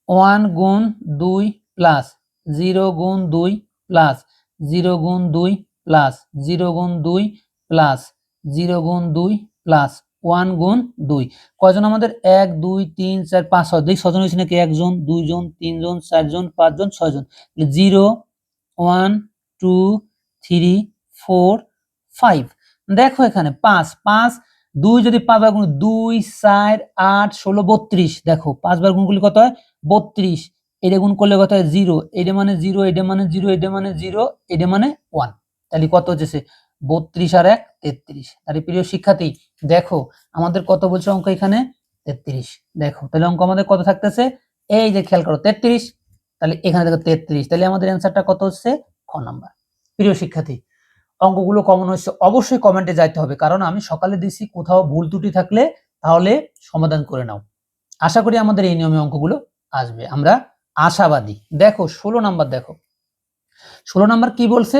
1 গুণ 2 প্লাস 0 গুণ 2 প্লাস 0 গুণ 2 প্লাস 0 গুণ 2 প্লাস 0 গুণ 2 প্লাস 1 গুণ 2। কয়জন আমাদের 1 2 3 4 5 6, দেখি 6 জন হয়েছে নাকি, 1 জন 2 জন 3 জন 4 জন 5 জন 6 জন, 0 1 2 3 4 5। দেখো এখানে 5 5 2 যদি 5 বার গুণ 2 4 8 16 32, দেখো 5 বার গুণ করলে কত হয় 32, এটা গুণ করলে কত হয় 0, এটা মানে 0, এটা মানে 0, এটা মানে 0, এটা মানে 1, তাহলে কত হচ্ছে 32 আর 1 33। তাহলে প্রিয় শিক্ষার্থী দেখো আমাদের কত বলছে অঙ্ক এখানে 33। দেখো তাহলে অঙ্ক আমাদের কত থাকতেছে, এই যে খেয়াল করো 33, তাহলে এখানে দেখো 33, তাহলে আমাদের অ্যান্সারটা কত হচ্ছে খ নাম্বার। প্রিয় শিক্ষার্থী অঙ্কগুলো কমন হচ্ছে অবশ্যই কমেন্টে যাইতে হবে, কারণ আমি সকালে দিছি, কোথাও ভুল ত্রুটি থাকলে তাহলে সমাধান করে নাও। আশা করি আমাদের এই নিয়মে অঙ্কগুলো আসবে, আমরা আশাবাদী। দেখো 16 নাম্বার দেখো, 16 নাম্বার কি বলছে,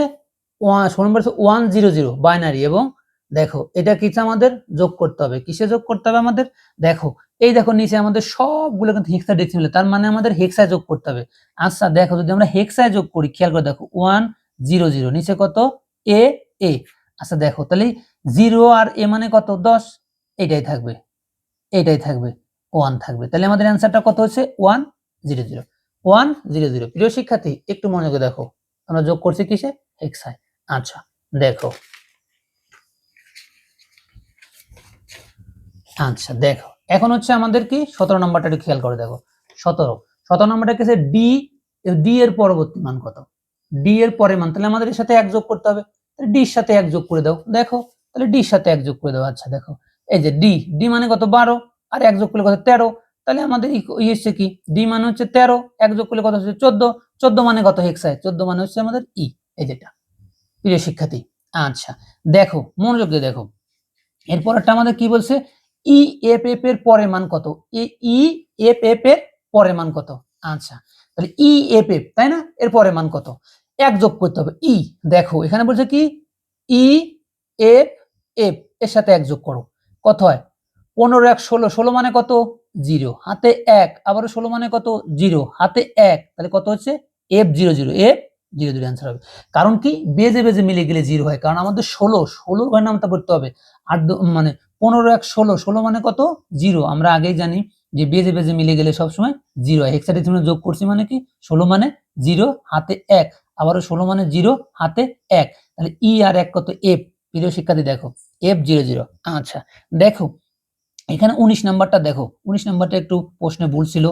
16 নাম্বার 100 বাইনারি, এবং দেখো এটা কিছু আমাদের যোগ করতে হবে, কিসে যোগ করতে হবে আমাদের, দেখো এই দেখো নিচে আমাদের সবগুলো কিন্তু হেক্সাডেসিমালে, তার মানে আমাদের হেক্সায় যোগ করতে হবে। আচ্ছা দেখো যদি আমরা হেক্সায় যোগ করি, খেয়াল করে দেখো 100 নিচে কত এ এ। আচ্ছা দেখো তাহলে 0 আর এ মানে কত 10, এটাই থাকবে, এটাই থাকবে 1 থাকবে, তাহলে আমাদের অ্যান্সারটা কত হচ্ছে 100 100। প্রিয় শিক্ষার্থী একটু মনোযোগে দেখো আমরা যোগ করছি কিসে হেক্সায়। আচ্ছা দেখো, আচ্ছা দেখো এখন হচ্ছে আমাদের কি 17 নম্বরটা একটু খেয়াল করে দেখো, 17 নম্বরটা কি ডি, ডি এর পরবর্তী মান কত, ডি এর পরের মান, তাহলে আমাদের এর সাথে 1 যোগ করতে হবে, তাহলে ডি এর সাথে 1 যোগ করে দাও। দেখো তাহলে ডি এর সাথে 1 যোগ করে দাও। আচ্ছা দেখো এই যে ডি, ডি মানে কত 12, আর 1 যোগ করলে কত 13, তাহলে আমাদের ই হচ্ছে কি ডি মানে হচ্ছে 13, 1 যোগ করলে কত হচ্ছে 14, 14 মানে কত হেক্সায়, 14 মানে হচ্ছে আমাদের ই, এই যেটা। প্রিয় শিক্ষার্থী আচ্ছা দেখো মনোযোগ দিয়ে দেখো, এরপরটা আমাদের কি বলছে, ই এফ এফ এর পরের মান কত, ই এফ এফ এর পরের মান কত। আচ্ছা তাহলে ই এফ এফ, তাই না, এর পরের মান কত, 1 যোগ করতে হবে ই। দেখো এখানে বলছে কি ই এফ এফ এর সাথে 1 যোগ করো, কত হয় 15 1 16, 16 মানে কত 0, হাতে 1, আবারও 16 মানে কত 0, হাতে 1, তাহলে কত হচ্ছে F00, F00 অ্যান্সার হবে। কারণ কি বেজে বেজে মিলে গেলে 0 হয়, কারণ আমাদের 16 ঘর নামটা করতে হবে, আর মানে 15 1 16, 16 মানে কত 0, আমরা আগেই জানি যে বেজে বেজে মিলে গেলে সবসময় 0 হয়। হেক্সাডেসিমালে যোগ করছি মানে কি 16 মানে 0 হাতে 1, আবারও 16 মানে 0 হাতে 1, তাহলে ই আর 1 কত এফ। প্রিয় শিক্ষার্থী দেখো F00। আচ্ছা দেখো এখানে 19 নাম্বারটা দেখো, 19 নাম্বারটা একটু প্রশ্নে ভুল ছিল,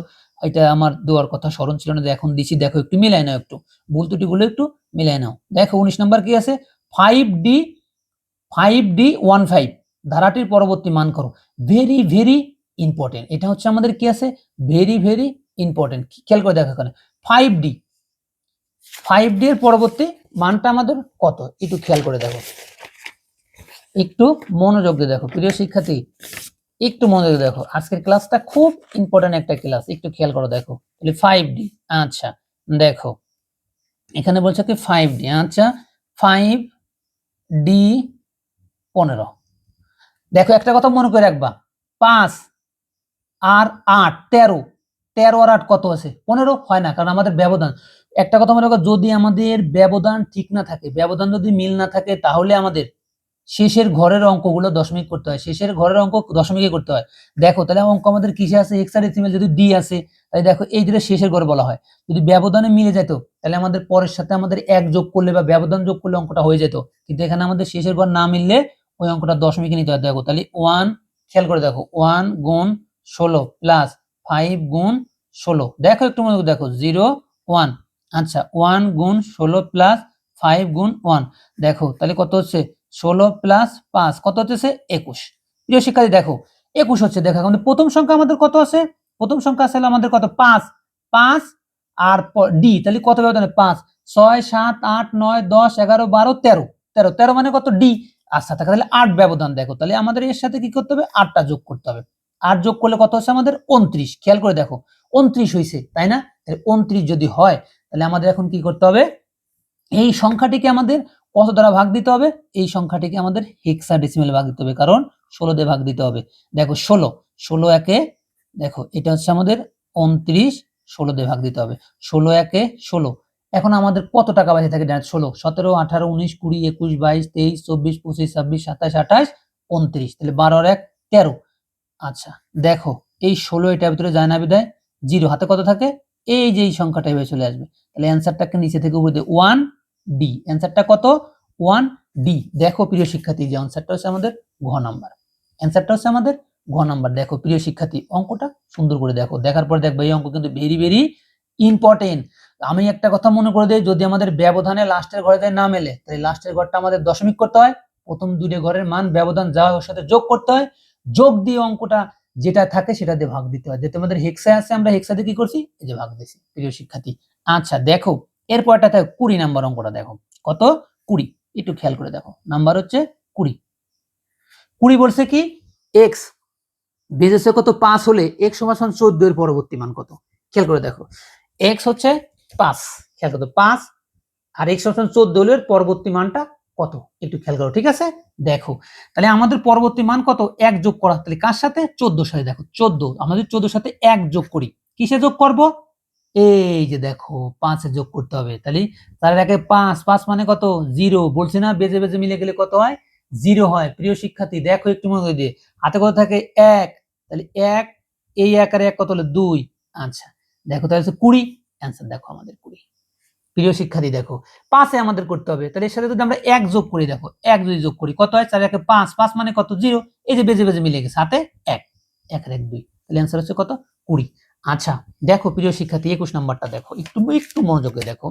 এটা আমার দেওয়ার কথা স্মরণ ছিল না, এখন দিছি, দেখো একটু মিলাই নাও, একটু ভুল ত্রুটিগুলো একটু মিলাই নাও। দেখো 19 নাম্বার কি আছে, 5D15 ধারাটির পরবর্তী মান করো। ভেরি ভেরি ইম্পর্টেন্ট, এটা হচ্ছে আমাদের কি আছে, ভেরি ভেরি ইম্পর্টেন্ট। খেয়াল করে দেখো এখানে 5D এর পরবর্তী মানটা আমাদের কত, একটু খেয়াল করে দেখো, একটু মনোযোগ দিয়ে দেখো প্রিয় শিক্ষার্থী, একটু মনোযোগ দিয়ে দেখো, আজকের ক্লাসটা খুব ইম্পর্টেন্ট একটা ক্লাস, একটু খেয়াল করো দেখো। তাহলে 5D, আচ্ছা দেখো এখানে বলছে কি 5D, আচ্ছা 5D15। দেখো একটা কথা মনে করে রাখবা, 5 আর 8 13, 13 আর 8 কত আছে, 15 হয় না, কারণ আমাদের ব্যবধান, একটা কথা মনে রাখো, যদি আমাদের ব্যবধান ঠিক না থাকে, ব্যবধান যদি মিল না থাকে, তাহলে আমাদের শেষের ঘরের অঙ্কগুলো দশমিক করতে হয়, শেষের ঘরের অঙ্ক দশমিকে করতে হয়। দেখো তাহলে অঙ্ক আমাদের কিসে আছে, হেক্সাডেসিমাল যদি ডি আছে, তাহলে দেখো এই দুটো শেষের ঘরে বলা হয়, যদি ব্যবধানে মিলে যেত তাহলে আমাদের পরের সাথে আমাদের এক যোগ করলে বা ব্যবধান যোগ করলে অঙ্কটা হয়ে যেত, কিন্তু এখানে আমাদের শেষের ঘর না মিললে ওই অঙ্কটা দশমিকে নিতে হয়। দেখো তাহলে 1, খেয়াল করে দেখো 1 গুণ 16 প্লাস 5 গুণ 16, দেখো একটু মনে দেখো 0 1, আচ্ছা 1 গুণ 16 প্লাস 5 গুণ 1, দেখো তাহলে কত হচ্ছে 16 প্লাস 5 কত হচ্ছে 21। প্রিয় শিক্ষার্থী দেখো 21 হচ্ছে, দেখো আমাদের প্রথম সংখ্যা আমাদের কত আছে, প্রথম সংখ্যা আছে আমাদের কত 5, 5 আর ডি, তাহলে কত ব্যবধানে 5 6 7 8 9 10 11 12 13, 13 13 মানে কত ডি, আচ্ছা তাহলে 8 ব্যবধান। দেখো তাহলে আমাদের এর সাথে কি করতে হবে, 8টা যোগ করতে হবে, 8 যোগ করলে কত হচ্ছে আমাদের 29, খেয়াল করে দেখো 29 হইছে তাই না, তাহলে 29 যদি হয় তাহলে আমাদের এখন কি করতে হবে, এই সংখ্যাটিকে আমাদের কত দ্বারা ভাগ দিতে হবে, এই সংখ্যাটিকে আমাদের হেক্সাডেসিমালে ভাগ দিতে হবে, কারণ 16 দিয়ে ভাগ দিতে হবে। দেখো 16 একে, দেখো এটা হচ্ছে আমাদের 29, 16 দিয়ে ভাগ দিতে হবে, 16 একে 16। এখন আমাদের কত টাকা বাঁচে থাকে, 16 17 18 19 20 21 22 23 24 25 26 27 28 29, তাহলে 12 আর 1 13। আচ্ছা দেখো এই 16 এটার ভিতরে যায় না, বিদায় 0 হাতে কত থাকে, এই যে এই সংখ্যাটা এভাবে চলে আসবে, তাহলে অ্যান্সারটাকে নিচে থেকে উপরে দিয়ে 1D, অ্যান্সারটা কত 1D। দেখো প্রিয় শিক্ষার্থী যে অ্যান্সারটা হচ্ছে আমাদের ঘ নাম্বার, অ্যান্সারটা হচ্ছে আমাদের ঘ নাম্বার। দেখো প্রিয় শিক্ষার্থী অঙ্কটা সুন্দর করে দেখো, দেখার পর দেখবে এই অঙ্ক কিন্তু ভেরি ভেরি ইম্পর্টেন্ট। আমি একটা কথা মনে করে দিই, যদি আমাদের ব্যবধানে লাস্টের ঘরে না মেলে, তাহলে লাস্টের ঘরটা আমাদের দশমিক করতে হয়, প্রথম দুটো ঘরের মান ব্যবধান যা ওর সাথে যোগ করতে হয়, যোগ দিয়ে অঙ্কটা যেটা থাকে সেটা দিয়ে ভাগ দিতে হয়, যেহেতু আমাদের হেক্সা আছে আমরা হেক্সা দিয়ে কি করছি, এই যে ভাগ দিয়েছি প্রিয় শিক্ষার্থী। আচ্ছা দেখো এরপরটা থাকে 20 নাম্বার অঙ্কটা, দেখো কত 20, একটু খেয়াল করে দেখো, নাম্বার হচ্ছে 20। 20 বলছে কি এক্স বেজেছে কত 5 হলে x সমান 14 এর পরবর্তী মান কত, খেয়াল করে দেখো x হচ্ছে 5, খেয়াল করো 5 আর x সমান 14 হলে এর পরবর্তী মানটা কত, একটু খেয়াল করো, ঠিক আছে। দেখো তাহলে আমাদের পরবর্তী মান কত, 1 যোগ করা, তাহলে কার সাথে 14 সাথে, দেখো 14 আমাদের 14 সাথে 1 যোগ করি, কিসে যোগ করব, এই যে দেখো 5 এ যোগ করতে হবে, তাহলে তার আগে 5 5 মানে কত 0, বলছি না বেজে বেজে মিলে গেলে কত হয় 0 হয়। প্রিয় শিক্ষার্থী দেখো একটু মনে দিয়ে, হাতে কত থাকে 1, তাহলে 1 এই 1 আর 1 কত হলো 2, আচ্ছা দেখো তাহলে 20, অ্যানসার দেখো আমাদের 20। প্রিয় শিক্ষার্থী দেখো 5 এ আমাদের করতে হবে, তাহলে এর সাথে যদি আমরা 1 যোগ করি, দেখো 1 যদি যোগ করি কত হয়, 4 একে 5, 5 মানে কত 0, এই যে বেজে বেজে মিলে গেছে, হাতে 1, 1 আর 1 2, তাহলে অ্যানসার হচ্ছে কত 20। আচ্ছা দেখো প্রিয় শিক্ষার্থী 21 নাম্বারটা দেখো, একটু একটু মনোযোগ দিয়ে দেখো,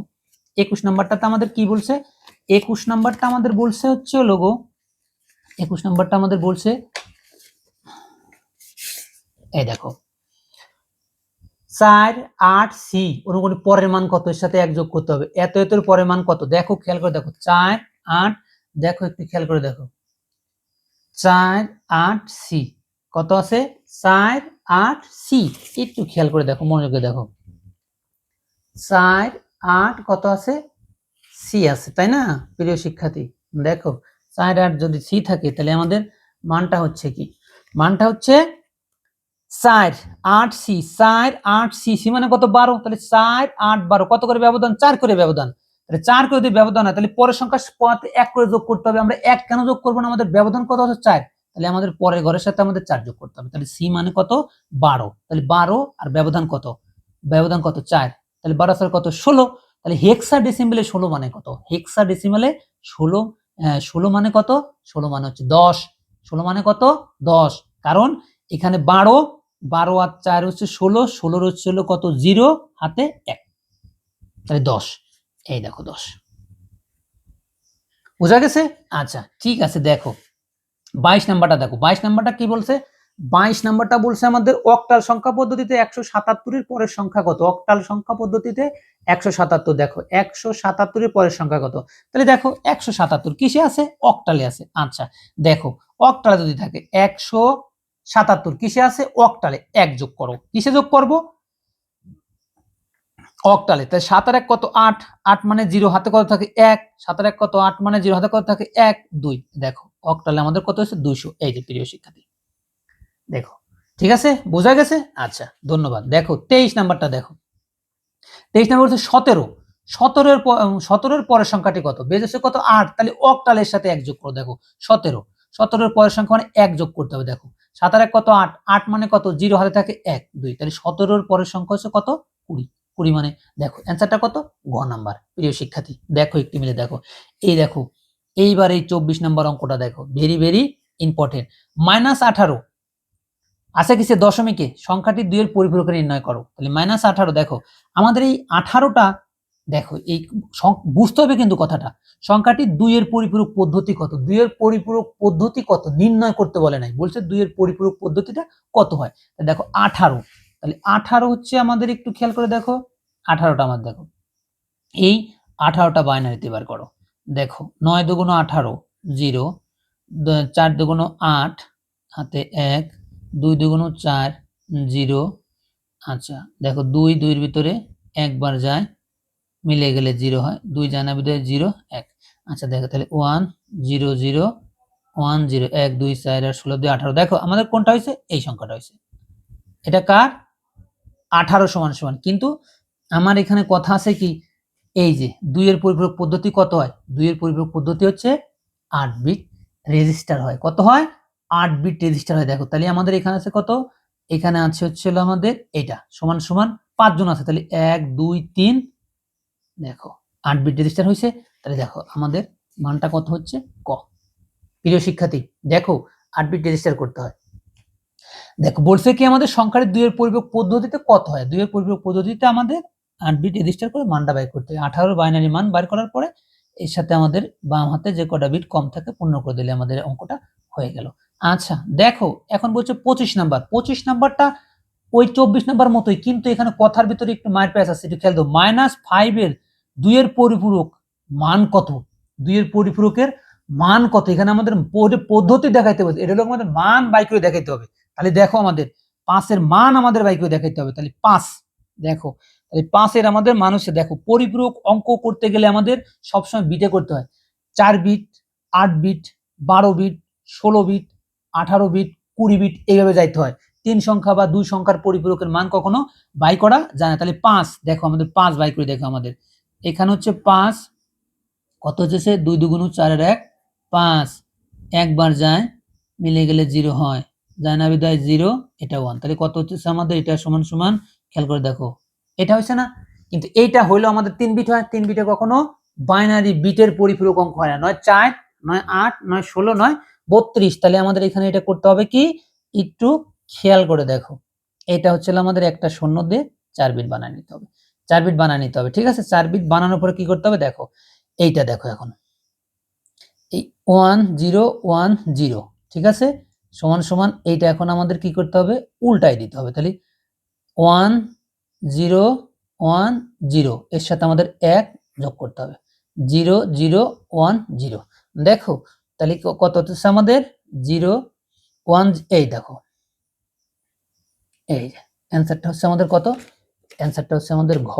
21 নাম্বারটাতে আমাদের কি বলছে, 21 নাম্বারটা আমাদের বলছে হচ্ছে লোগো, 21 নাম্বারটা আমাদের বলছে, এই দেখো 4 8 সি অনুগুণিত পরের মান কত, এর সাথে 1 যোগ করতে হবে, এত এর পরের মান কত, দেখো খেয়াল করে দেখো 4 8, দেখো একটু খেয়াল করে দেখো 4 8 সি কত আছে, 4 8 সি, একটু খেয়াল করে দেখো মনোযোগ দিয়ে দেখো 4 8 কত আছে, সি আছে তাই না। প্রিয় শিক্ষার্থী দেখো 4 8 যদি সি থাকে তাহলে আমাদের মানটা হচ্ছে কি, মানটা হচ্ছে 4 8 সি, 4 8 সি, সি মানে কত 12, তাহলে 4 8 12 কত করে ব্যবধান, 4 করে ব্যবধান, তাহলে 4 করে যদি ব্যবধান হয় তাহলে পরের সংখ্যা 1 করে যোগ করতে হবে, আমরা 1 কেন যোগ করব না, আমাদের ব্যবধান কত আছে 4, তাহলে আমাদের পরের ঘরের সাথে আমাদের 4 যোগ করতে হবে। তাহলে সি মানে কত 12, তাহলে 12 আর ব্যবধান কত 4, তাহলে 12 আর কত 16। তাহলে হেক্সাডেসিমেলে 16 মানে কত, হেক্সাডেসিমেলে 16 16 মানে কত, 16 মানে হচ্ছে 10, 16 মানে কত 10, কারণ এখানে 12 আর 4 হচ্ছে 16, 16 হচ্ছে হলো কত 0 হাতে 1, তাহলে 10, এই দেখো 10, বোঝা গেছে? আচ্ছা ঠিক আছে, দেখো 22 নাম্বারটা দেখো, 22 নাম্বারটা কি বলছে, 22 নাম্বারটা বলছে আমাদের অক্টাল সংখ্যা পদ্ধতিতে 177 এর পরের সংখ্যা কত, অক্টাল সংখ্যা পদ্ধতিতে 177, দেখো 177 এর পরের সংখ্যা কত, তাহলে দেখো 177 কিসে আছে, অক্টালে আছে। আচ্ছা দেখো অক্টালে যদি থাকে 177 কিসে আছে, অক্টালে, 1 যোগ করো, কিসে যোগ করব, অক্টালে, তাই 7 আর 1 কত 8, 8 মানে 0 হাতে কত থাকে 1, 7 আর 1 কত 8 মানে 0 হাতে কত থাকে 1, 2, দেখো অক্টালে আমাদের কত হচ্ছে 200, এই যে প্রিয় শিক্ষার্থী দেখো, ঠিক আছে বোঝা গেছে? আচ্ছা ধন্যবাদ। দেখো 23 নাম্বারটা দেখো, 23 নাম্বার হচ্ছে 17, 17 এর পরের সংখ্যাটি কত, বেজ হচ্ছে কত 8, তাহলে অক্টালের সাথে 1 যোগ করো, দেখো 17, 17 এর পরের সংখ্যা মানে 1 যোগ করতে হবে, দেখো 7 আর 1 কত 8, 8 মানে কত 0 হাতে থাকে 1, 2, তাহলে 17 এর পরের সংখ্যা হচ্ছে কত 20, 20 মানে দেখো অ্যান্সারটা কত গ নাম্বার। প্রিয় শিক্ষার্থী দেখো একটু মিলে দেখো, এই দেখো এইবার এই 24 নাম্বার অঙ্কটা দেখো, ভেরি ভেরি ইম্পর্টেন্ট। -18 আছে কিসে দশমিকে, সংখ্যাটি 2 এর পরিপূরকে নির্ণয় করো, তাহলে -18 দেখো আমাদের এই 18টা দেখো, এই বুঝতে হবে কিন্তু কথাটা, সংখ্যাটি 2 এর পরিপূরক পদ্ধতি কত, 2 এর পরিপূরক পদ্ধতি কত নির্ণয় করতে বলে নাই, বলছে 2 এর পরিপূরক পদ্ধতিটা কত হয়, দেখো 18, তাহলে 18 হচ্ছে আমাদের একটু খেয়াল করে দেখো 18টা আমার দেখো, এই 18টা বাইনারিতে বার করো, দেখো 9 দুগুণ 18 0, 4 দুগুণ 8 হাতে 1, 2 দুগুণ 4 0, আচ্ছা দেখো 2 2 এর ভিতরে একবার যায় মিলে গেলে 0 হয়, 2 জানা বিদায় 0 1, আচ্ছা দেখো তাহলে 1 0 0 1 0 1 2 4 আর 16 2 18, দেখো আমাদের কোনটা হয়েছে, এই সংখ্যাটা হয়েছে, এটা কার 18 সমান সমান, কিন্তু আমার এখানে কথা আছে কি, এই যে 2 এর পরিপূরক পদ্ধতি কত হয়, 2 এর পরিপূরক পদ্ধতি হচ্ছে 8 বিট রেজিস্টার হয়, কত হয় 8 বিট রেজিস্টার হয়, দেখো তাহলে আমাদের এখানে আছে কত, এখানে আছে হচ্ছে আমাদের এটা সমান সমান 5 জন আছে, তাহলে 1 2 3, দেখো 8 বিট রেজিস্টার হয়েছে, তাহলে দেখো আমাদের মানটা কত হচ্ছে ক। প্রিয় শিক্ষার্থী দেখো 8 বিট রেজিস্টার করতে হয়, দেখো বলছে কি আমাদের সংখ্যার 2 এর পরিপূরক পদ্ধতিতে কত হয়, 2 এর পরিপূরক পদ্ধতিতে আমাদের 8 বিট রেজিস্টার করে মানটা বের করতে হয়, 18 বাইনারি মান বের করার পরে এর সাথে আমাদের বাম হাতে যে কটা বিট কম থাকে পূর্ণ করে দিলে আমাদের অঙ্কটা হয়ে গেল। আচ্ছা দেখো এখন বলছে 25 নাম্বার, 25 নাম্বারটা ওই 24 নাম্বার মতোই, কিন্তু এখানে কথার ভিতরে একটু মাইর প্যাচ আছে, একটু খেয়াল দাও, -5 এর 2 এর পরিপূরক মান কত, 2 এর পরিপূরকের মান কত, এখানে আমাদের পদ্ধতি দেখাইতে হবে, এটা হলো আমাদের মান বাই করে দেখাইতে হবে, তাহলে দেখো আমাদের 5 এর মান আমাদের বাই করে দেখাইতে হবে, তাহলে 5 দেখো, তাহলে 5 এর আমাদের মান হচ্ছে, দেখো পরিপূরক অঙ্ক করতে গেলে আমাদের সবসময় বিটে করতে হয়, 4 bit 8 bit 12 bit 16 bit 18 bit 20 bit এইভাবে যাইতে হয়, 3 সংখ্যা বা 2 সংখ্যার পরিপূরকের মান কখনো বাই করা যায় না, তাহলে 5 দেখো আমাদের 5 বাই করে দেখো আমাদের এখানে হচ্ছে 5 কত হচ্ছে 2 2 4 এর 1 5, একবার যায় মিলে গেলে 0 হয়, যায় না বিদায় 0, এটা 1, তাহলে কত হচ্ছে আমাদের এটা সমান সমান, খেয়াল করে দেখো এটা হচ্ছে না, কিন্তু এইটা হইলো আমাদের 3 বিট হয়, 3 বিটে কখনো বাইনারি বিটের পরিপূরক অঙ্ক হয় না, নয় 4 নয় 8 নয় 16 নয় 32, তাহলে আমাদের এখানে এটা করতে হবে কি, একটু খেয়াল করে দেখো, এটা হচ্ছে আমাদের একটা শূন্য দিয়ে 4 বিট বানিয়ে নিতে হবে, 4 বিট বানিয়ে নিতে হবে, ঠিক আছে, 4 বিট বানানোর পরে কি করতে হবে দেখো, এইটা দেখো এখন এই 1 0 1 0, ঠিক আছে, সমান সমান এইটা এখন আমাদের কি করতে হবে, উল্টাই দিতে হবে, তাহলে 1 0 1 0 এর সাথে আমাদের 1 যোগ করতে হবে, 0 0 1 0, দেখো তাহলে কত হচ্ছে আমাদের 0 1, এই দেখো এই অ্যান্সারটা হচ্ছে আমাদের কত, অ্যান্সারটা হচ্ছে আমাদের ঘ,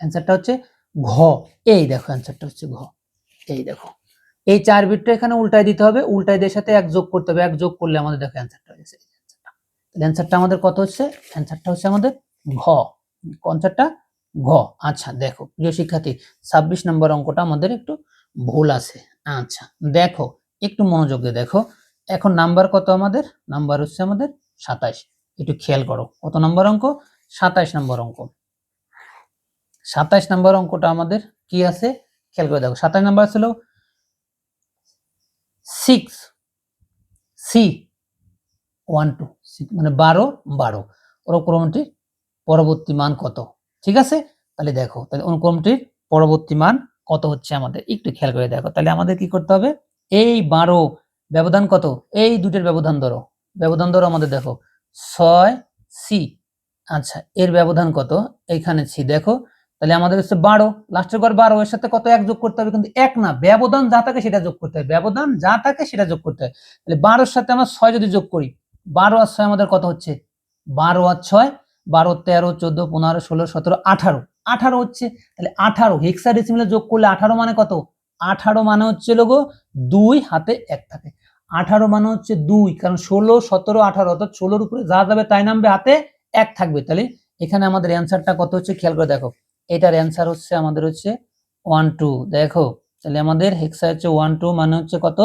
অ্যান্সারটা হচ্ছে ঘ, এই দেখো অ্যান্সারটা হচ্ছে ঘ, এই দেখো এই 4 বিটটা এখানে উল্টাই দিতে হবে, উল্টাই দিয়ে সাথে 1 যোগ করতে হবে, 1 যোগ করলে আমাদের দেখো অ্যান্সারটা হয়ে গেছে, অ্যান্সারটা আমাদের কত হচ্ছে, অ্যান্সারটা হচ্ছে আমাদের ঘ, কনসারটা ঘ। আচ্ছা দেখো প্রিয় শিক্ষার্থী 26 নম্বর অঙ্কটা আমাদের একটু ভুল আছে, আচ্ছা দেখো একটু মনোযোগ দিয়ে দেখো, এখন নাম্বার কত আমাদের? নাম্বার হচ্ছে আমাদের 27। একটু খেয়াল করো, কত নম্বর অঙ্ক? 27 নম্বর অঙ্ক। 27 নম্বর অঙ্কটা আমাদের কি আছে খেয়াল করে দেখো। 27 নম্বর ছিল 6C12 মানে 12 অনুক্রমটির পরবর্তী মান কত? ঠিক আছে, তাহলে দেখো, তাহলে অনুক্রমটির পরবর্তী মান কত হচ্ছে আমাদের একটু খেয়াল করে দেখো। তাহলে আমাদের কি করতে হবে? এই 12 ব্যবধান কত? এই দুটোর ব্যবধান ধরো, আমাদের দেখো 6C। আচ্ছা, এর ব্যবধান কত? এইখানে C দেখো, তাহলে আমাদের হচ্ছে 12, লাস্টের ঘর 12, এর সাথে কত 1 যোগ করতে হবে, কিন্তু 1 না, ব্যবধান যা থাকে সেটা যোগ করতে হবে, ব্যবধান যা থাকে সেটা যোগ করতে হবে। তাহলে 12 এর সাথে আমরা 6 যদি যোগ করি, 12 আর 6 আমাদের কত হচ্ছে? 12 আর 6 12, 13, 14, 15, 16, 17, 18, 18 হচ্ছে। তাহলে 18 হেক্সাডেসিমালে যোগ করলে 18 মানে কত? 18 মানে হচ্ছে লোগো 2 হাতে 1 থাকে। 18 মানে হচ্ছে 2, কারণ 16, 17, 18 অর্থাৎ 16 এর উপরে যা যাবে তাই নামবে, হাতে 1 থাকবে। তাহলে এখানে আমাদের অ্যানসারটা কত হচ্ছে খেয়াল করে দেখো। এটার অ্যানসার হচ্ছে আমাদের হচ্ছে 1 2। দেখো, তাহলে আমাদের হেক্সা হচ্ছে 1 2 মানে হচ্ছে কত?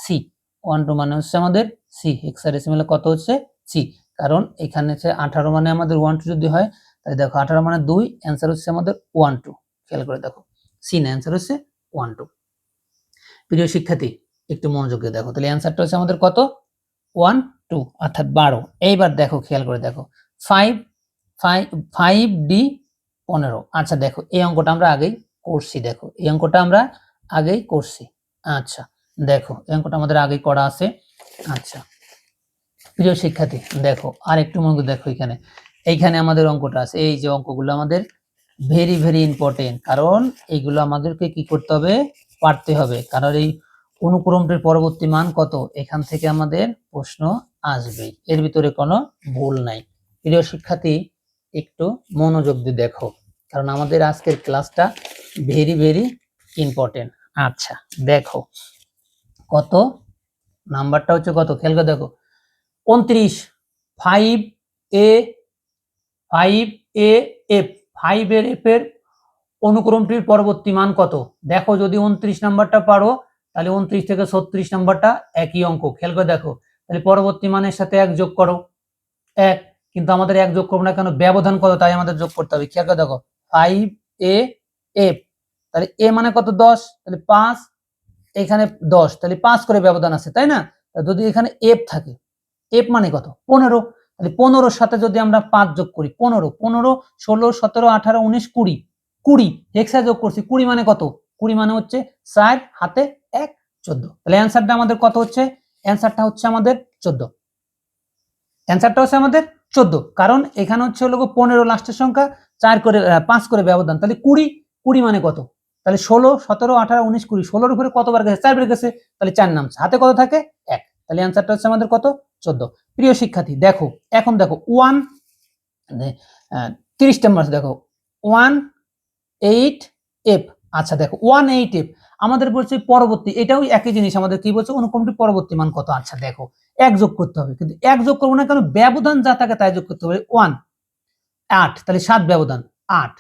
সি। 1 2 মানে হচ্ছে আমাদের সি। হেক্সাডেসিমালে কত হচ্ছে? সি। কারণ এখানে হচ্ছে 18 মানে আমাদের 1 2 যদি হয়, তাহলে দেখো 18 মানে 2, অ্যানসার হচ্ছে আমাদের 1 2। খেয়াল করে দেখো, সি না, অ্যানসার হচ্ছে 1 2। প্রিয় শিক্ষার্থী, একটু মনোযোগ দিয়ে দেখো, তাহলে অ্যানসারটা হচ্ছে আমাদের কত? 1 2 অর্থাৎ 12। এইবার দেখো, খেয়াল করে দেখো 5D 15। আচ্ছা দেখো, এই অঙ্কটা আমরা আগেই করছি। দেখো, এই অঙ্কটা আমরা আগেই করছি। আচ্ছা দেখো, এই অঙ্কটা আমাদের আগেই করা আছে। আচ্ছা প্রিয় শিক্ষার্থী, দেখো আর একটু মনোযোগ দেখো, এইখানে আমাদের অঙ্কটা আছে। এই যে অঙ্কগুলো আমাদের ভেরি ভেরি ইম্পর্টেন্ট, কারণ এইগুলো আমাদেরকে কি করতে হবে? পারতে হবে, কারণ এই অনুক্রমটির পরবর্তী মান কত, এখান থেকে আমাদের প্রশ্ন আসবেই, এর ভিতরে কোনো ভুল নাই। প্রিয় শিক্ষার্থী, একটু মনোযোগ দিয়ে দেখো, কারণ আমাদের আজকের ক্লাসটা ভেরি ভেরি ইম্পর্টেন্ট। আচ্ছা দেখো, কত নাম্বারটা হচ্ছে কত, খেয়াল করে দেখো 29। 5 এর এফ এর অনুক্রমটির পরবর্তী মান কত? দেখো, যদি 29 নাম্বারটা পারো, তাহলে 29 থেকে 36 নাম্বারটা একই অঙ্ক। খেয়াল করে দেখো, তাহলে পরবর্তী মানের সাথে 1 যোগ করো, 1, কিন্তু আমাদের 1 যোগ করবো না, কেন? ব্যবধান কত, তাই আমাদের যোগ করতে হবে। খেয়াল করে দেখো 5AF, তাহলে এ মানে কত? 10, তাহলে 5, এখানে 10, তাহলে 5 করে ব্যবধান আছে, তাই না? যদি এখানে এফ থাকে, এফ মানে কত? 15, তাহলে 15 সাথে যদি আমরা 5 যোগ করি, 15, 16, 17, 18, 19, 20, 20 হেক্সা যোগ করছি, 20 মানে কত? 20 মানে হচ্ছে 4 হাতে 1 14। তাহলে অ্যানসারটা আমাদের কত হচ্ছে? অ্যানসারটা হচ্ছে আমাদের 14। অ্যানসারটা হচ্ছে আমাদের 14, কারণ এখানে হচ্ছে হলো 15 লাস্টের সংখ্যা, 4 করে 5 করে ব্যবধান, তাহলে 20, 20 মানে কত? তাহলে 16, 17, 18, 19, 20, 16 এর উপরে কতবার গেছে? 4 বার গেছে, তাহলে 4 নামছে, হাতে কত থাকে? 1। তাহলে অ্যানসারটা হচ্ছে আমাদের কত? 14। প্রিয় শিক্ষার্থী, দেখো এখন দেখো 30 নম্বর দেখো 18F। আচ্ছা দেখো 18F আমাদের বলছে পরবর্তী, এটাও একই জিনিস, আমাদের কি বলছে? অনুক্রমটির পরবর্তী মান কত? আচ্ছা দেখো, 1 যোগ করতে হবে, কিন্তু 1 যোগ করবো না, কারণ ব্যবধান যা থাকে তাই যোগ করতে হবে। 1 8, তাহলে 7 ব্যবধান, 8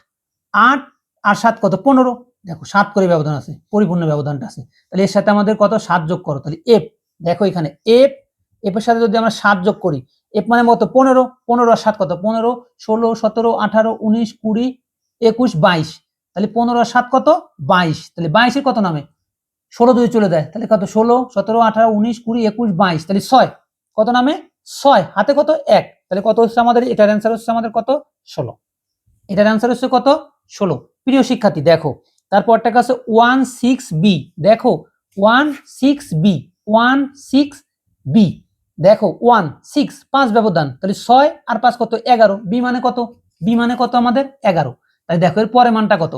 8 আর 7 কত? 15। দেখো 7 করে ব্যবধান আছে, পরিপূর্ণ ব্যবধানটা আছে, তাহলে এর সাথে আমাদের কত? 7 যোগ করো, তাহলে এফ। দেখো এখানে এফ, এর সাথে যদি আমরা 7 যোগ করি, এফ মানে কত? 15, 15 আর 7 কত? 15, 16, 17, 18, 19, 20, 21, 22, তাহলে 15 আর 7 কত? 22, তাহলে 22 এর কত নামে? 16 যদি চলে যায়, তাহলে কত? 16, 17, 18, 19, 20, 21, 22, তাহলে 6 কত নামে? 6 হাতে কত? 1, তাহলে কত হচ্ছে আমাদের? এটার অ্যান্সার হচ্ছে আমাদের কত? 16। এটার অ্যান্সার হচ্ছে কত? 16। প্রিয় শিক্ষার্থী দেখো, তারপরটা কাছে 16B। দেখো 16B, 16B, দেখো 16, 5 ব্যবধান, তাহলে 6 আর 5 কত? 11। বি মানে কত? বি মানে কত আমাদের? 11। তাহলে দেখো এর পরে মানটা কত?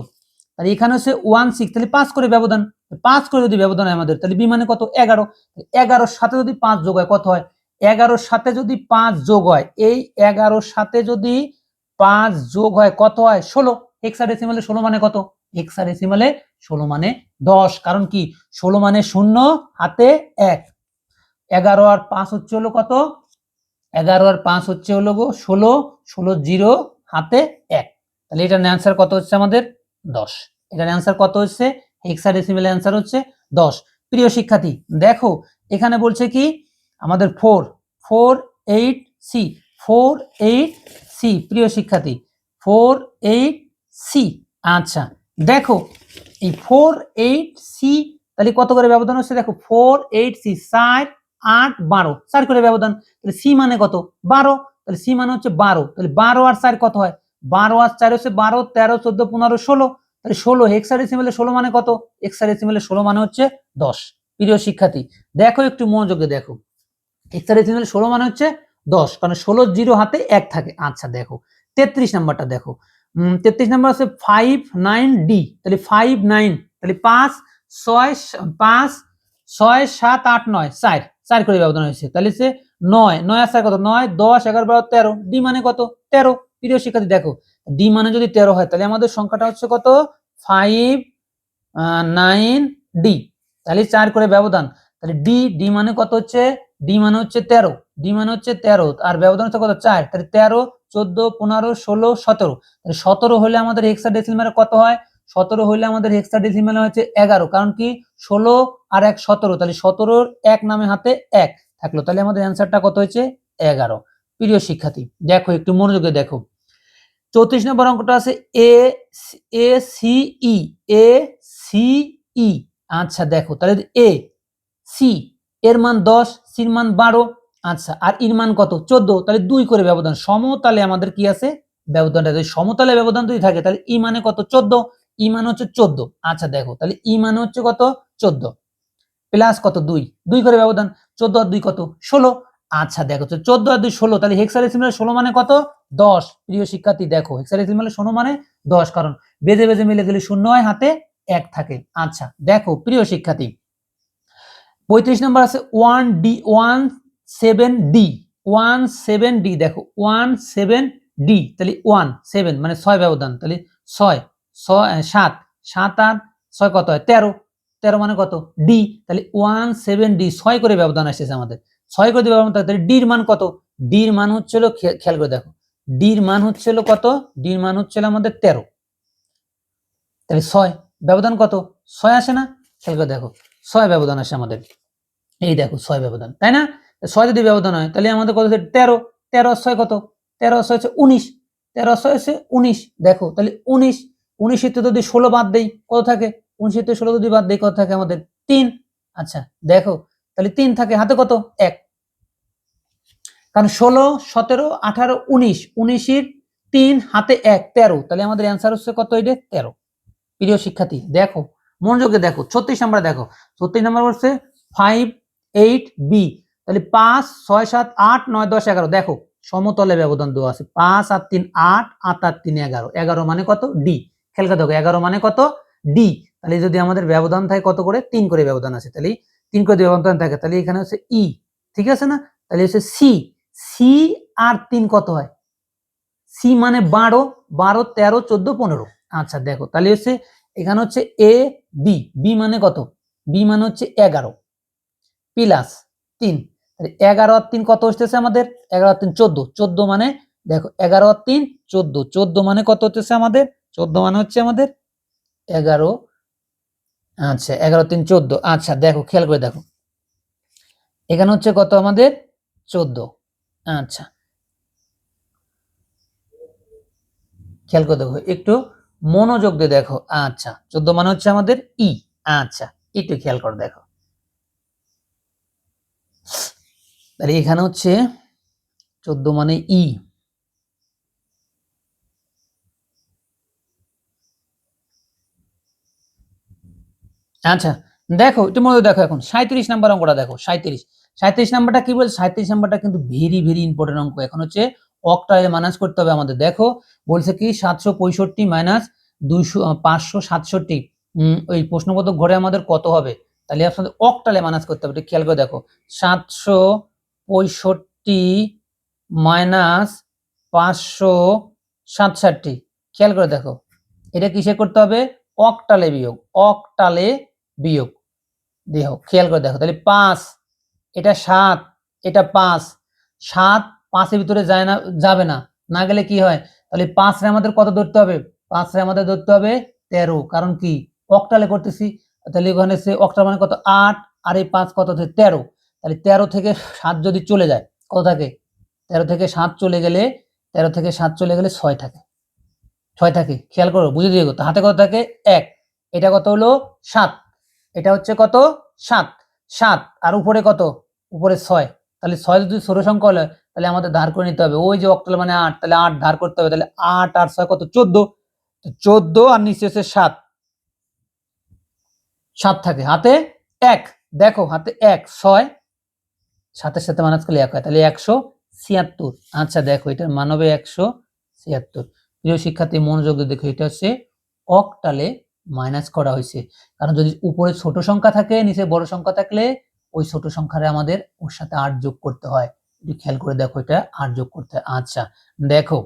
তাহলে এখানে হচ্ছে 16, তাহলে 5 করে ব্যবধান, 5 করে যদি ব্যবধান হয় আমাদের, তাহলে বি মানে কত? 11। 11 সাথে যদি 5 যোগ হয় কত হয়? 11 সাথে যদি 5 যোগ হয়, এই 11 সাথে যদি 5 যোগ হয় কত হয়? 16। হেক্সাডেসিমালে 16 মানে কত? হেক্সাডেসিমালে 16 মানে 10, কারণ কি? 16 মানে 0 হাতে 1। 11 আর 5 হচ্ছে হলো কত? 11 আর 5 হচ্ছে হলো 16, 16 0 হাতে 1, তাহলে এটার অ্যান্সার কত হচ্ছে আমাদের? 10। এটার অ্যান্সার কত হচ্ছে? হেক্সাডেসিমাল অ্যান্সার হচ্ছে 10। প্রিয় শিক্ষার্থী দেখো, এখানে বলছে কি আমাদের 4 8 সি 4 8 সি প্রিয় শিক্ষার্থী 4 8 সি। আচ্ছা দেখো এই 4 8 সি তাহলে কত করে ব্যবধান হচ্ছে দেখো 4 8 সি 4 8 12 4 করে ব্যবধান, তাহলে সি মানে কত 12, তাহলে সি মানে হচ্ছে 12, তাহলে 12 আর 4 কত হয় 12 আর 4 হচ্ছে 12 13 14 15 16, তাহলে 16 হেক্সাডেসিমেলে 16 মানে কত হেক্সাডেসিমেলে 16 মানে হচ্ছে 10। প্রিয় শিক্ষার্থী দেখো একটু মনোযোগে দেখো হেক্সাডেসিমেলে 16 মানে হচ্ছে 10, কারণ 16 জিরো হাতে 1 থাকে। আচ্ছা দেখো 33 নাম্বারটা দেখো 33 নাম্বার আছে 59D, তাহলে 59 তাহলে 5 6 5 6 7 8 9 4 4 করে ব্যবধান হয়েছে, তাহলে সে 9 9 আর 4 কত 9 10 11 12 13, ডি মানে কত 13। প্রিয় শিক্ষার্থী দেখো ডি মানে যদি 13 হয় তাহলে আমাদের সংখ্যাটা হচ্ছে কত 59D, তাহলে 4 করে ব্যবধান, তাহলে ডি ডি মানে কত হচ্ছে ডি মানে হচ্ছে 13, ডি মানে হচ্ছে 13 আর ব্যবধান হচ্ছে কত 4, তাহলে 13 14 15 16 17, তাহলে 17 হলে আমাদের হেক্সাডেসিমেলে কত হয় 17 হলে আমাদের হেক্সাডেসিমেলে হচ্ছে 11, কারণ কি 16 আর 1 17, তাহলে 17 এক নামে হাতে 1 থাকলো, তাহলে আমাদের অ্যানসারটা কত হয়েছে 11। প্রিয় শিক্ষার্থী দেখো একটু মনোযোগে দেখো 34 নম্বর অঙ্কটা আছে এ A C E A C E. আচ্ছা দেখো তাহলে এ সি এর মান 10, সির মান 12, আচ্ছা আর এর মান কত 14, তাহলে 2 করে ব্যবধান, সমতলে আমাদের কি আছে ব্যবধানটা, যদি সমতলে ব্যবধান 2 থাকে তাহলে ই মানে কত 14, ই মানে হচ্ছে 14। আচ্ছা দেখো তাহলে ই মানে হচ্ছে কত 14 প্লাস কত 2 2 করে ব্যবধান, 14 আর 2 কত 16। আচ্ছা দেখো 14 আর 2 16, তাহলে হেক্সাডেসিমেলে 16 মানে কত 10। প্রিয় শিক্ষার্থী দেখো হেক্সাডেসিমেলে 16 মানে 10, কারণ বেজে বেজে মিলে গেলে শূন্য হয় হাতে 1 থাকে। আচ্ছা দেখো প্রিয় শিক্ষার্থী 35 নম্বর আছে 1D 17D 17D দেখো 17D, তাহলে 1 7 মানে 6 ব্যবধান, তাহলে 6 7 7 আর 6 কত হয় 13, 13 মানে কত ডি, তাহলে 17D 6 করে ব্যবধান আসছে আমাদের, 6 করে ব্যবধান, তাহলে ডির মান কত ডির মান হচ্ছিল খেয়াল করে দেখো ডির মান হচ্ছিল কত ডির মান হচ্ছিল আমাদের 13, তাহলে 6 ব্যবধান কত 6 আসে না, খেয়াল করে দেখো 6 ব্যবধান আসে আমাদের, এই দেখো 6 ব্যবধান তাই না, 6 যদি ব্যবধান হয় তাহলে আমাদের কত হচ্ছে 13, 13 আর 6 কত 13 আর 6 হচ্ছে 19, 13 আর 6 হচ্ছে 19, দেখো তাহলে 19 19 এর থেকে যদি 16 বাদ দেই কত থাকে 19 এর থেকে 16 যদি বাদ দেই কত থাকে আমাদের 3। আচ্ছা দেখো তাহলে 3 থাকে হাতে কত 1, কারণ 16 17 18 19 19 এর 3 হাতে 1 13, তাহলে আমাদের অ্যানসার হচ্ছে কত এটা 13। প্রিয় শিক্ষার্থী দেখো মনোযোগে দেখো 36 নাম্বার দেখো 36 নাম্বার হচ্ছে 5 8B, তাহলে 5 6 7 8 9 10 11, দেখো সমতলে ব্যবধান দেওয়া আছে 5 আর 3 8 8 আর 3 11, 11 মানে কত ডি, খেয়াল করে দেখো 11 মানে কত ডি, তাহলে যদি আমাদের ব্যবধান থাকে কত করে 3 করে ব্যবধান আছে, তাহলে 3 করে ব্যবধান থাকে, তাহলে এখানে হচ্ছে ই ঠিক আছে না, তাহলে হচ্ছে সি সি আর 3 কত হয় সি মানে 12 12 13 14 15। আচ্ছা দেখো তাহলে হচ্ছে এখানে হচ্ছে এ বি বি মানে কত বি মানে হচ্ছে 11 প্লাস 3, তাহলে 11 আর 3 কত হচ্ছে আমাদের 11 আর 3 14, 14 মানে দেখো 11 আর 3 14, 14 মানে কত হচ্ছে আমাদের 14 মানে হচ্ছে আমাদের 11, আচ্ছা 11 3 14। আচ্ছা দেখো খেয়াল করে দেখো এখানে হচ্ছে কত আমাদের 14। আচ্ছা খেয়াল করে দেখো একটু মনোযোগ দিয়ে দেখো, আচ্ছা 14 মানে হচ্ছে আমাদের ই, আচ্ছা একটু খেয়াল করে দেখো তাহলে এখানে হচ্ছে 14 মানে ই, আচ্ছা দেখো একটু মনোযোগ দেখো এখন 37 নাম্বার অঙ্কটা দেখো 37 নাম্বারটা কি বলছে 37 নাম্বারটা কিন্তু ভেরি ভেরি ইম্পর্টেন্ট অঙ্ক, এখন হচ্ছে অক্টালে মাইনাস করতে হবে আমাদের, দেখো বলছে কি 765 মাইনাস 200 567, ওই প্রশ্নবোধক ঘরে আমাদের কত হবে, তাহলে আপনাদের অক্টালে মাইনাস করতে হবে, খেয়াল করে দেখো 765 মাইনাস 567, খেয়াল করে দেখো এটা কিসে করতে হবে অক্টালে বিয়োগ, অক্টালে বিয়োগ দেখো খেয়াল করে দেখো তাহলে 5 এটা 7 এটা 5 7 5 এর ভিতরে যায় না যাবে না, না গেলে কি হয় তাহলে 5 রে আমাদের কত ধরতে হবে 5 রে আমাদের ধরতে হবে 13, কারণ কি অক্টালে করতেছি, তাহলে ওখানে সে অক্টাল মানে কত 8 আর এই 5 কত হচ্ছে 13, তাহলে 13 থেকে 7 যদি চলে যায় কত থাকে? 13 থেকে 7 চলে গেলে 6 থাকে। 6 থাকে, খেয়াল করো, বুঝে দিয়ে তো হাতে কত থাকে? 1। এটা কত হলো? 7। এটা হচ্ছে কত? 7। 7 আর উপরে কত? উপরে 6। তাহলে 6 যদি ছোট সংখ্যা হলে তাহলে আমাদের ধার করে নিতে হবে ওই যে অক্টাল মানে 8, তাহলে 8 ধার করতে হবে। তাহলে 8 আর 6 কত? 14। 14 আর নিচে হচ্ছে 7। 7 থাকে, হাতে 1। দেখো হাতে 1, 6 7-এর সাথে মাইনাস করলে 1 হয়, তাহলে 176। আচ্ছা দেখো এটার মান হবে 176। প্রিয় শিক্ষার্থী মনোযোগ দিয়ে দেখো, এটা হচ্ছে অক্টালে মাইনাস করা হয়েছে। কারণ যদি উপরে ছোট সংখ্যা থাকে নিচে বড় সংখ্যা থাকলে ওই ছোট সংখ্যারে আমাদের ওর সাথে 8 যোগ করতে হয়। একটু খেয়াল করে দেখো, এটা 8 যোগ করতে হয়। আচ্ছা দেখো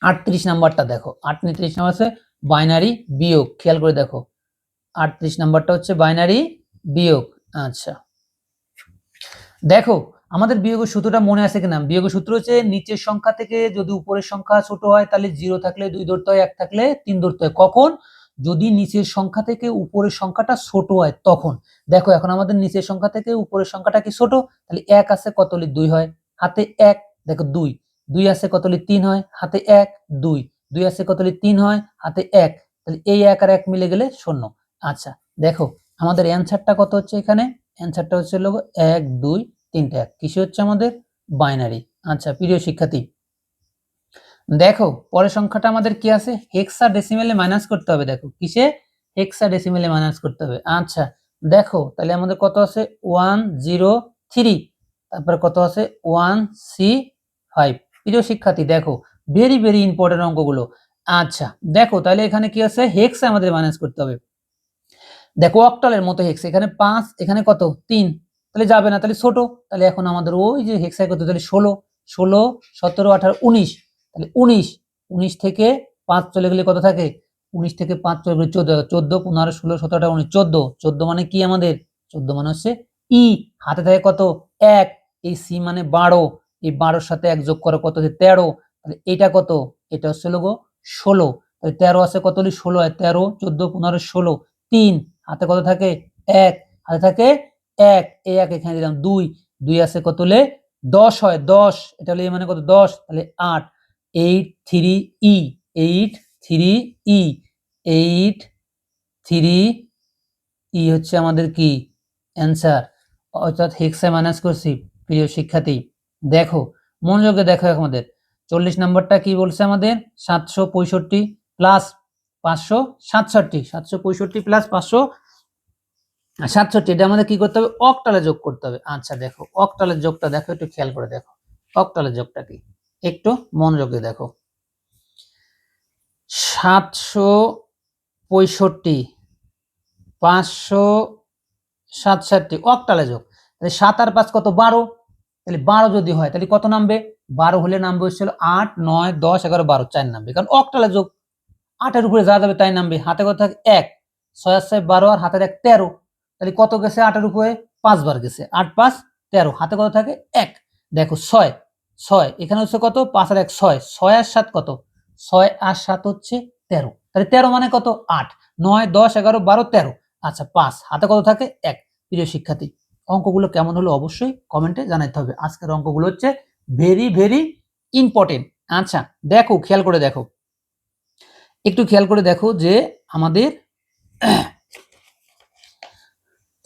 38 নাম্বারটা দেখো, 38 নাম্বার আছে বাইনারি বিয়োগ। খেয়াল করে দেখো 38 নাম্বারটা হচ্ছে বাইনারি বিয়োগ। আচ্ছা দেখো আমাদের বিয়োগের সূত্রটা মনে আছে কিনা? বিয়োগের সূত্র হচ্ছে নিচের সংখ্যা থেকে যদি উপরের সংখ্যা ছোট হয় তাহলে 0 থাকলে 2 ধরতে হয়, 1 থাকলে 3 ধরতে হয়। কখন? যদি নিচের সংখ্যা থেকে উপরের সংখ্যাটা ছোট হয় তখন। দেখো এখন আমাদের নিচের সংখ্যা থেকে উপরের সংখ্যাটা কি ছোট, তাহলে 1 আছে কত হলে 2 হয়, হাতে 1। দেখো 2 2 আছে কত হলে 3 হয়, হাতে 1 2 2 আছে কত হলে 3 হয়, হাতে 1। তাহলে এই 1 আর 1 মিলে গেলে 0। আচ্ছা দেখো আমাদের অ্যানসারটা কত হচ্ছে? এখানে অ্যানসারটা হচ্ছে হলো 1 2 3টা 1। কিসে হচ্ছে আমাদের? বাইনারি। আচ্ছা প্রিয় শিক্ষার্থী দেখো পরের সংখ্যাটা আমাদের কি আছে? হেক্সাডেসিমেলে মাইনাস করতে হবে। দেখো কিসে? হেক্সাডেসিমেলে মাইনাস করতে হবে। আচ্ছা দেখো তাহলে আমাদের কত আছে? 103। তারপরে কত আছে? 1C5। প্রিয় শিক্ষার্থী দেখো ভেরি ভেরি ইম্পর্টেন্ট অঙ্কগুলো। আচ্ছা দেখো তাহলে এখানে কি আছে? হেক্সা আমাদের মাইনাস করতে হবে। দেখো অক্টালের মতো হেক্স, এখানে 5 এখানে কত? 3, তাহলে যাবে না, তাহলে ছোট। তাহলে এখন আমাদের ওই যে হেক্সায় কত? তাহলে 16 16 17 18 19। তাহলে 19 19 থেকে 5 চলে গেলে কত থাকে? 19 থেকে 5 চলে গেলে 14 14 15 16 17 18 19 14 14 মানে কি আমাদের? 14 মানে হচ্ছে ই। হাতে থাকে কত? 1। এই সি মানে 12। এই 12 এর সাথে 1 যোগ করো কত হচ্ছে? 13। তাহলে এটা কত? এটা হচ্ছে লোগো 16। তাহলে 13 আছে কত হলে 16 হয়? 13 14 15 16 3। হাতে কত থাকে? 1। হাতে থাকে 1। এই 1 এখানে দিলাম 2 2 আছে কত হলে? 10 হয় 10। এটা হলে মানে কত? 10। তাহলে 8 8 3 ই 8 3 ই 8 3 ই হচ্ছে আমাদের কি অ্যান্সার। অর্থাৎ হেক্সা মাইনাস করছি। প্রিয় শিক্ষার্থী দেখো মনোযোগে দেখো আমাদের 40 নম্বরটা কি বলছে আমাদের? 765 প্লাস 567 765 প্লাস 567 এটা আমাদের কি করতে হবে? অক্টালে যোগ করতে হবে। আচ্ছা দেখো অক্টালের যোগটা দেখো, একটু খেয়াল করে দেখো অক্টালের যোগটা কি, একটু মনোযোগে দেখো। 765 567 অক্টালে যোগ, তাহলে 7 আর 5 কত? 12। তাহলে 12 যদি হয় তাহলে কত নামবে? 12 হলে নামবে হচ্ছিল 8 9 10 11 12 4 নামবে, কারণ অক্টালে যোগ 8 এর উপরে যা যাবে তাই নামবে। হাতে কত থাকে? 1 6 আর 6 12 আর হাতের 1 13। তাহলে কত গেছে 8 এর উপরে? 5 বার গেছে, 8 5 13। হাতে কত থাকে? 1। দেখো 6 6 এখানে হচ্ছে কত? 5 আর 1 6 6 আর 7 কত? 6 আর 7 হচ্ছে 13। তাহলে 13 মানে কত? 8 9 10 11 12 13। আচ্ছা 5 হাতে কত থাকে? 1। প্রিয় শিক্ষার্থী অঙ্কগুলো কেমন হলো অবশ্যই কমেন্টে জানাতে হবে। আজকের অঙ্কগুলো হচ্ছে ভেরি ভেরি ইম্পর্টেন্ট। আচ্ছা দেখো খেয়াল করে দেখো, একটু খেয়াল করে দেখো যে আমাদের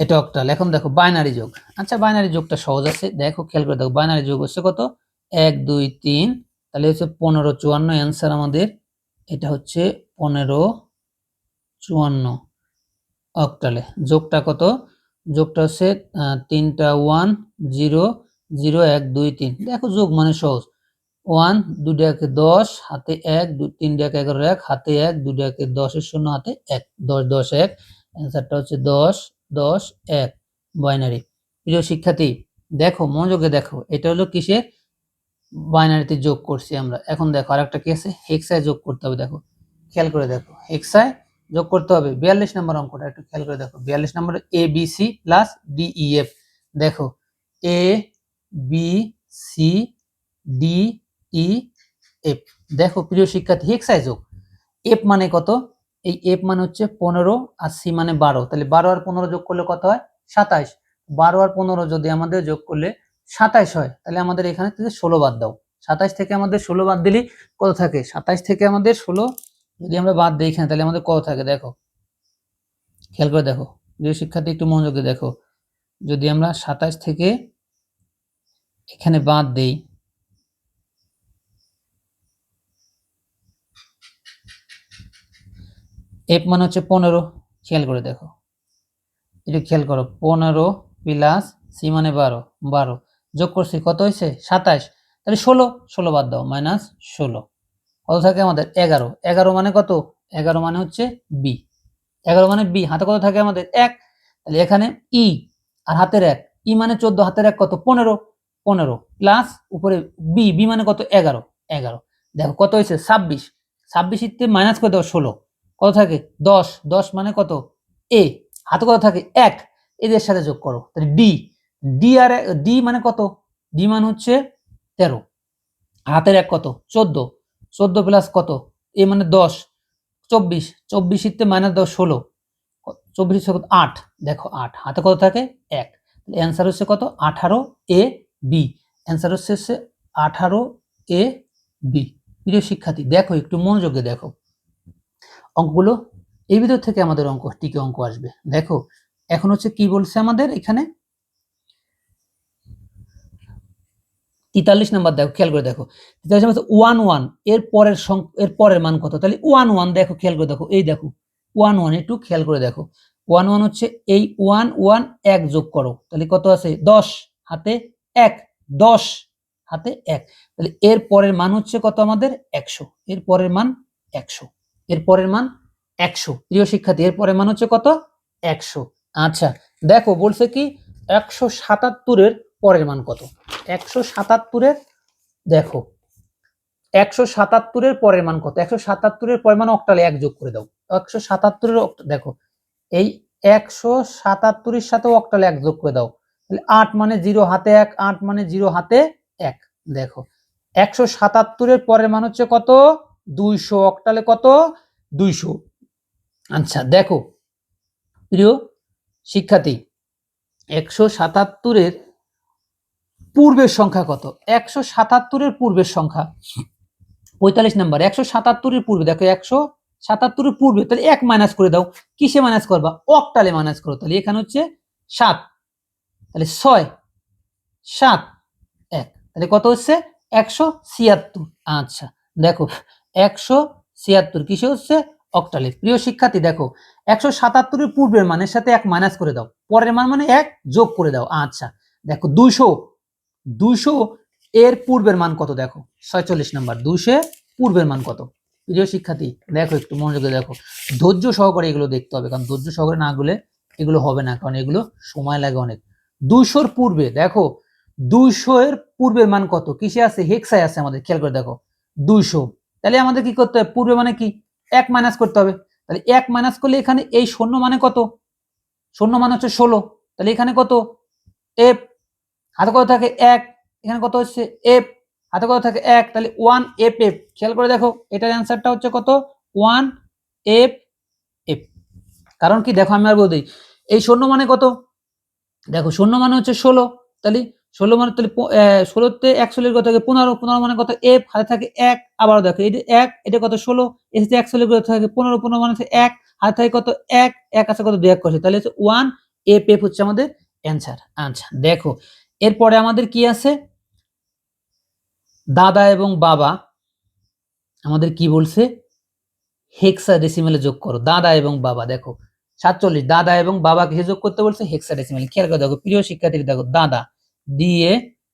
এটা অক্টাল। এখন দেখো বাইনারি যোগ। আচ্ছা বাইনারি যোগটা সহজ আছে, দেখো খেয়াল করে দেখো বাইনারি যোগ হচ্ছে কত? 1 2 3, তাহলে হচ্ছে 15 54 অ্যান্সার আমাদের। এটা হচ্ছে 15 54 অক্টালে। যোগটা কত? যোগটা হচ্ছে 3টা 1 0 0 1 2 3। দেখো যোগ মানে সহজ। 1 2 টাকে 10 হাতে 1 3 টাকে 11 1 হাতে 1 2 টাকে 10 এর 0 হাতে 1 10 10 1। অ্যান্সারটা হচ্ছে 10 10 1 বাইনারি। প্রিয় শিক্ষার্থী দেখো মনোযোগে দেখো, এটা হলো কিসের? বাইনারিতে যোগ করছি আমরা। এখন দেখো আরেকটা কি আছে? হেক্সায় যোগ করতে হবে। দেখো খেয়াল করে দেখো হেক্সায় যোগ করতে হবে 42 নম্বর অঙ্কটা, একটু খেয়াল করে দেখো 42 number A B C plus D E F. দেখো A B C D E F. দেখো প্রিয় শিক্ষার্থী হেক্সায় যোগ। এফ মানে কত? এই এফ মানে হচ্ছে 15 আর সি মানে 12। তাহলে 12 আর 15 যোগ করলে কত হয়? 27। 12 আর 15 যদি আমাদের যোগ করলে 27 হয়, তাহলে আমাদের এখানে থেকে 16 বাদ দাও। 27 থেকে আমাদের 16 বাদ দিলে কত থাকে? 27 থেকে আমাদের 16 যদি আমরা বাদ দিই এখানে, তাহলে আমাদের কত থাকে দেখো, খেয়াল করে দেখো, যে শিক্ষার্থী একটু মনোযোগ দিয়ে দেখো, যদি আমরা 27 থেকে এখানে বাদ দেই, এফ মানে হচ্ছে 15, খেয়াল করে দেখো, একটু খেয়াল করো, 15 প্লাস সি মানে 12, 12 যোগ করছি কত হয়েছে? 27, তাহলে 16 বাদ দাও, মাইনাস 16, কত থাকে আমাদের? 11, 11 মানে কত? 11 মানে হচ্ছে বি, 11 মানে বি, হাতে কত থাকে আমাদের? 1, তাহলে এখানে ই আর হাতের 1, ই মানে 14, হাতের 1 কত? 15, 15 প্লাস উপরে বি, বি মানে কত? 11, 11 দেখো কত হয়েছে? 26, 26 ইতে মাইনাস করে দাও 16, কত থাকে? 10, 10 মানে কত? এ, হাতে কত থাকে? 1, এদের সাথে যোগ করো, তাহলে ডি, ডি আর ডি মানে কত? ডি মানে হচ্ছে 13, হাতের 1 কত? 14, 14 প্লাস কত? এ মানে 10, 24, 24 ইতে মাইনাস দাও 16, 24 8, দেখো 8, হাতে কত থাকে? 1, অ্যান্সার হচ্ছে কত? 18 এ বি, অ্যান্সার হচ্ছে 18 এ বি। প্রিয় শিক্ষার্থী দেখো, একটু মনোযোগে দেখো অঙ্কগুলো, এই ভিতর থেকে আমাদের অঙ্ক টিকে অঙ্ক আসবে। দেখো এখন হচ্ছে কি বলছে আমাদের এখানে 43 নাম্বার, দেখো খেয়াল করে দেখো, 43 নম্বর 1 1 এর পরের মান কত? তাহলে 1 1 দেখো, খেয়াল করে দেখো, এই দেখো 1 1, একটু খেয়াল করে দেখো, 1 1 হচ্ছে এই 1 1 1 যোগ করো, তাহলে কত আছে? 10, হাতে 1, 10 হাতে 1, তাহলে এর পরের মান হচ্ছে কত আমাদের? 100, এর পরের মান 100, এর পরের মান 100। প্রিয় শিক্ষার্থী এর পরের মান হচ্ছে কত? 100। আচ্ছা দেখো বলছে কি 177 এর পরের মান কত? 177 এর, দেখো 177 এর পরের মান কত? 177 এর পরের মান অক্টালে 1 যোগ করে দাও। 177 এর দেখো এই 177 এর সাথে অক্টালে 1 যোগ করে দাও, তাহলে 8 মানে 0 হাতে 1, 8 মানে 0 হাতে 1, দেখো 177 এর পরের মান হচ্ছে কত? 200, অক্টালে কত? 200। আচ্ছা দেখো প্রিয় শিক্ষার্থী 177 এর পূর্বের সংখ্যা কত? 177 এর পূর্বের সংখ্যা 45 নাম্বার, 177 এর পূর্বে দেখো, 177 এর পূর্বে, তাহলে 1 মাইনাস করে দাও। কিসে মাইনাস করবা? অক্টালে মাইনাস করো, তাহলে এখানে হচ্ছে 7, তাহলে 6 7 1, তাহলে কত হচ্ছে? 176। আচ্ছা দেখো 176 কিসে হচ্ছে? অক্টালে। প্রিয় শিক্ষার্থী দেখো 177 এর পূর্বের মানের সাথে 1 মাইনাস করে দাও, পরের মান মানে 1 যোগ করে দাও। আচ্ছা দেখো 200 এর পূর্বের মান কত? দেখো 46 নাম্বার, 200 পূর্বের মান কত? প্রিয় শিক্ষার্থী দেখো, একটু মনোযোগে দেখো, ধৈর্য সহকারে এগুলো দেখতে হবে, কারণ ধৈর্য সহকারে না গেলে এগুলো হবে না, কারণ এগুলো সময় লাগে অনেক। 200 এর পূর্বে দেখো, 200 এর পূর্বের মান কত? কিসে আছে? হেক্সায় আছে আমাদের, খেয়াল করে দেখো 200, তাহলে আমাদের কি করতে হবে? পূর্বে মানে কি? 1 মাইনাস করতে হবে, তাহলে 1 মাইনাস করলে এখানে এই শূন্য মানে কত? শূন্য মানে হচ্ছে 16, তাহলে এখানে কত? এফ, হাতে কত থাকে? 1, এখানে কত হচ্ছে? এফ, হাতে কত থাকে? 1, তাহলে 1 এফ এফ, খেয়াল করে দেখো এটার অ্যান্সারটা হচ্ছে কত? 1 এফ এফ। কারণ কি দেখো আমি আর বলি, এই শূন্য মানে কত? দেখো শূন্য মানে হচ্ছে 16, তাহলে 16 মানে তাহলে 16 তে 1 কত থাকে? 15, 15 মানে কত? এফ, হাতে থাকে 1, আবার দেখো এই যে 1, এটা কত? 16, এসে 1 কত থাকে? 15, 15 মানে হচ্ছে 1, হাতে থাকে কত? 1, 1 আছে কত? 2 1 করছে, তাহলে হচ্ছে 1 এফ এফ হচ্ছে আমাদের অ্যান্সার। আচ্ছা দেখো এরপরে আমাদের কি আছে? দাদা এবং বাবা আমাদের কি বলছে? হেক্সাডেসিমেলে যোগ করো, দাদা এবং বাবা। দেখো 47, দাদা এবং বাবাকে যোগ করতে বলছে হেক্সাডেসিমেলে। খেয়াল করে দেখো প্রিয় শিক্ষার্থী, দেখো দাদা ডিএ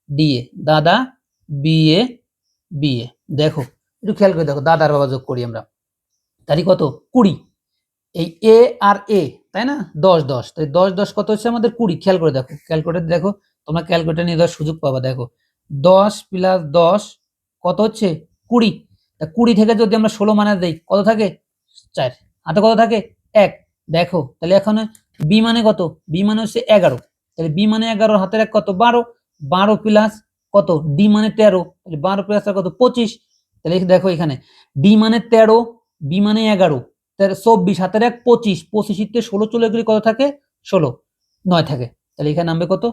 ডিএ, দাদা বিএ বিএ, দেখো একটু খেয়াল করে দেখো, দাদার বাবা যোগ করি আমরা, তারই কত? 20, এই এ আর এ, তাই না? 10 10, তাই 10 10 কত হচ্ছে আমাদের? 20। খেয়াল করে দেখো, ক্যালকুলেটর দেখো, তোমরা ক্যালকুলেটর নিয়ে দেওয়ার সুযোগ পাবা। দেখো 10 প্লাস 10 কত হচ্ছে? 20, তা 20 থেকে যদি আমরা 16 মাইনাস দেই কত থাকে? 4, হাতে কত থাকে? 1, দেখো তাহলে এখন বি মানে কত? বি মানে হচ্ছে 11, তাহলে বি মানে 11, হাতের 1 কত? 12, 12 প্লাস কত? ডি মানে 13, তাহলে 12 প্লাস কত? 25, তাহলে দেখো এখানে ডি মানে 13, বি মানে 11, 24, হাতের 1 25, 25 তে 16 চলে গেলে কত থাকে? 16, 9 থাকে। তাহলে এখানে নামবে কত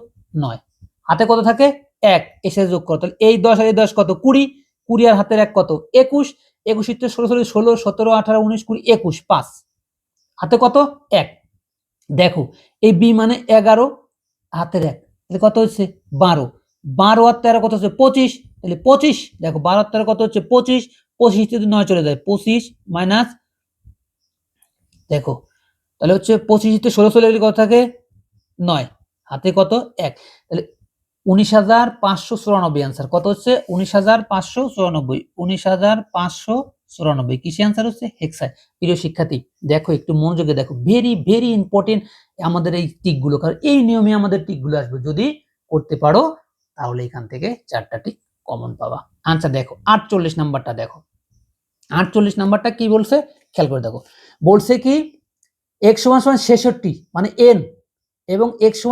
9, হাতে কত থাকে 1, এসে যোগ করো, তাহলে এই 10 আর এই 10 কত 20, 20 আর হাতের 1 কত 21, 21 তে 16 16 17 18 19 20 21 5, হাতে কত 1। দেখো এই বি মানে 11, হাতের 1, তাহলে কত হচ্ছে 12, 12 আর 13 কত হচ্ছে 25, তাহলে 25, দেখো 12 আর 13 কত হচ্ছে 25, 25 তে 9 চলে যায় 25 মাইনাস, দেখো তাহলে হচ্ছে 25 তে 16 চলে গেলে কত থাকে 9, হাতে কত 1, তাহলে 19,594 आंसर কত হচ্ছে 19,594, 19,594 কিসে आंसर হচ্ছে হেক্সায়। প্রিয় শিক্ষার্থী দেখো একটু মনোযোগে দেখো, ভেরি ভেরি ইম্পর্টেন্ট আমাদের এই টিকগুলো, কারণ এই নিয়মে আমাদের টিকগুলো আসবে, যদি করতে পারো তাহলে এখান থেকে 4টা টিক কমন পাবা। আচ্ছা দেখো 48 নাম্বারটা দেখো, 48 নাম্বারটা কি বলছে খেয়াল করে দেখো, বলছে কি x = 66 মানে n এবং x =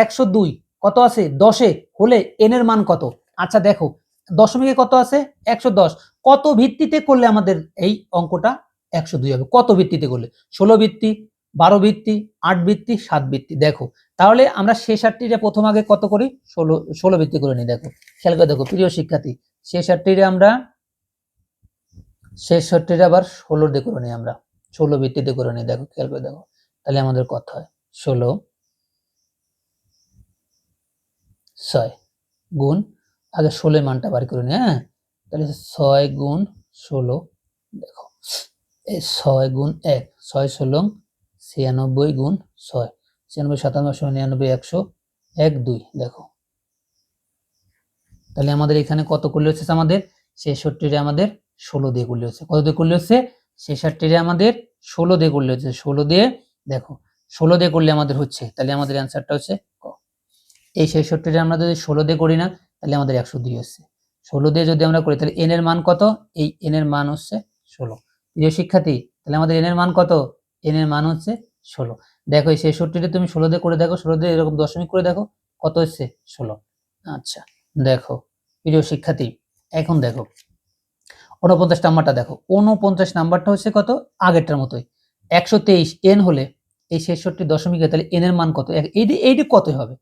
102 কত আছে 10 হলে n এর মান কত। আচ্ছা দেখো দশমিকে কত আছে 110, কত ভিত্তিতে করলে আমাদের এই অঙ্কটা 102 হবে, কত ভিত্তিতে করলে 16 ভিত্তি, 12 ভিত্তি, 8 ভিত্তি, 7 ভিত্তি। দেখো তাহলে আমরা 66টা প্রথম আগে কত করি 16 ভিত্তি করে নিই। দেখো খেয়াল করে দেখো প্রিয় শিক্ষার্থী, 66টা আমরা 66টা আবার 16 দিয়ে করে নিই, আমরা 16 ভিত্তিতে করে নিই। দেখো খেয়াল করে দেখো তাহলে আমাদের কত হয় 16 6 গুণ, আগে 16 মানটা বার করে নি, হ্যাঁ তাহলে 6 গুণ 16, দেখো এই 6 গুণ 1, 6 16 96 গুণ 6, 96 97 99 100 1 2, দেখো তাহলে আমাদের এখানে কত করলে হচ্ছে আমাদের 66 আমাদের 16 দিয়ে করলে হচ্ছে, কত দিয়ে করলে হচ্ছে 66 আমাদের 16 দিয়ে করলে হচ্ছে, 16 দিয়ে দেখো 16 দিয়ে করলে আমাদের হচ্ছে, তাহলে আমাদের অ্যান্সারটা হচ্ছে এই 66টা আমরা যদি 16 দিয়ে করি না তাহলে আমাদের 102 হচ্ছে, 16 দিয়ে যদি আমরা করি তাহলে n এর মান কত, এই n এর মান হচ্ছে 16। প্রিয় শিক্ষার্থী তাহলে আমাদের n এর মান কত, n এর মান হচ্ছে 16। দেখো এই 66টা তুমি 16 দিয়ে করে দেখো, 16 দিয়ে এরকম দশমিক করে দেখো কত হচ্ছে 16। আচ্ছা দেখো প্রিয় শিক্ষার্থী এখন দেখো 49 নাম্বারটা দেখো, 49 নাম্বারটা হচ্ছে কত আগেরটার মতোই 123 n হলে এই 66 দশমিকে তাহলে n এর মান কত, এইটি কত হবে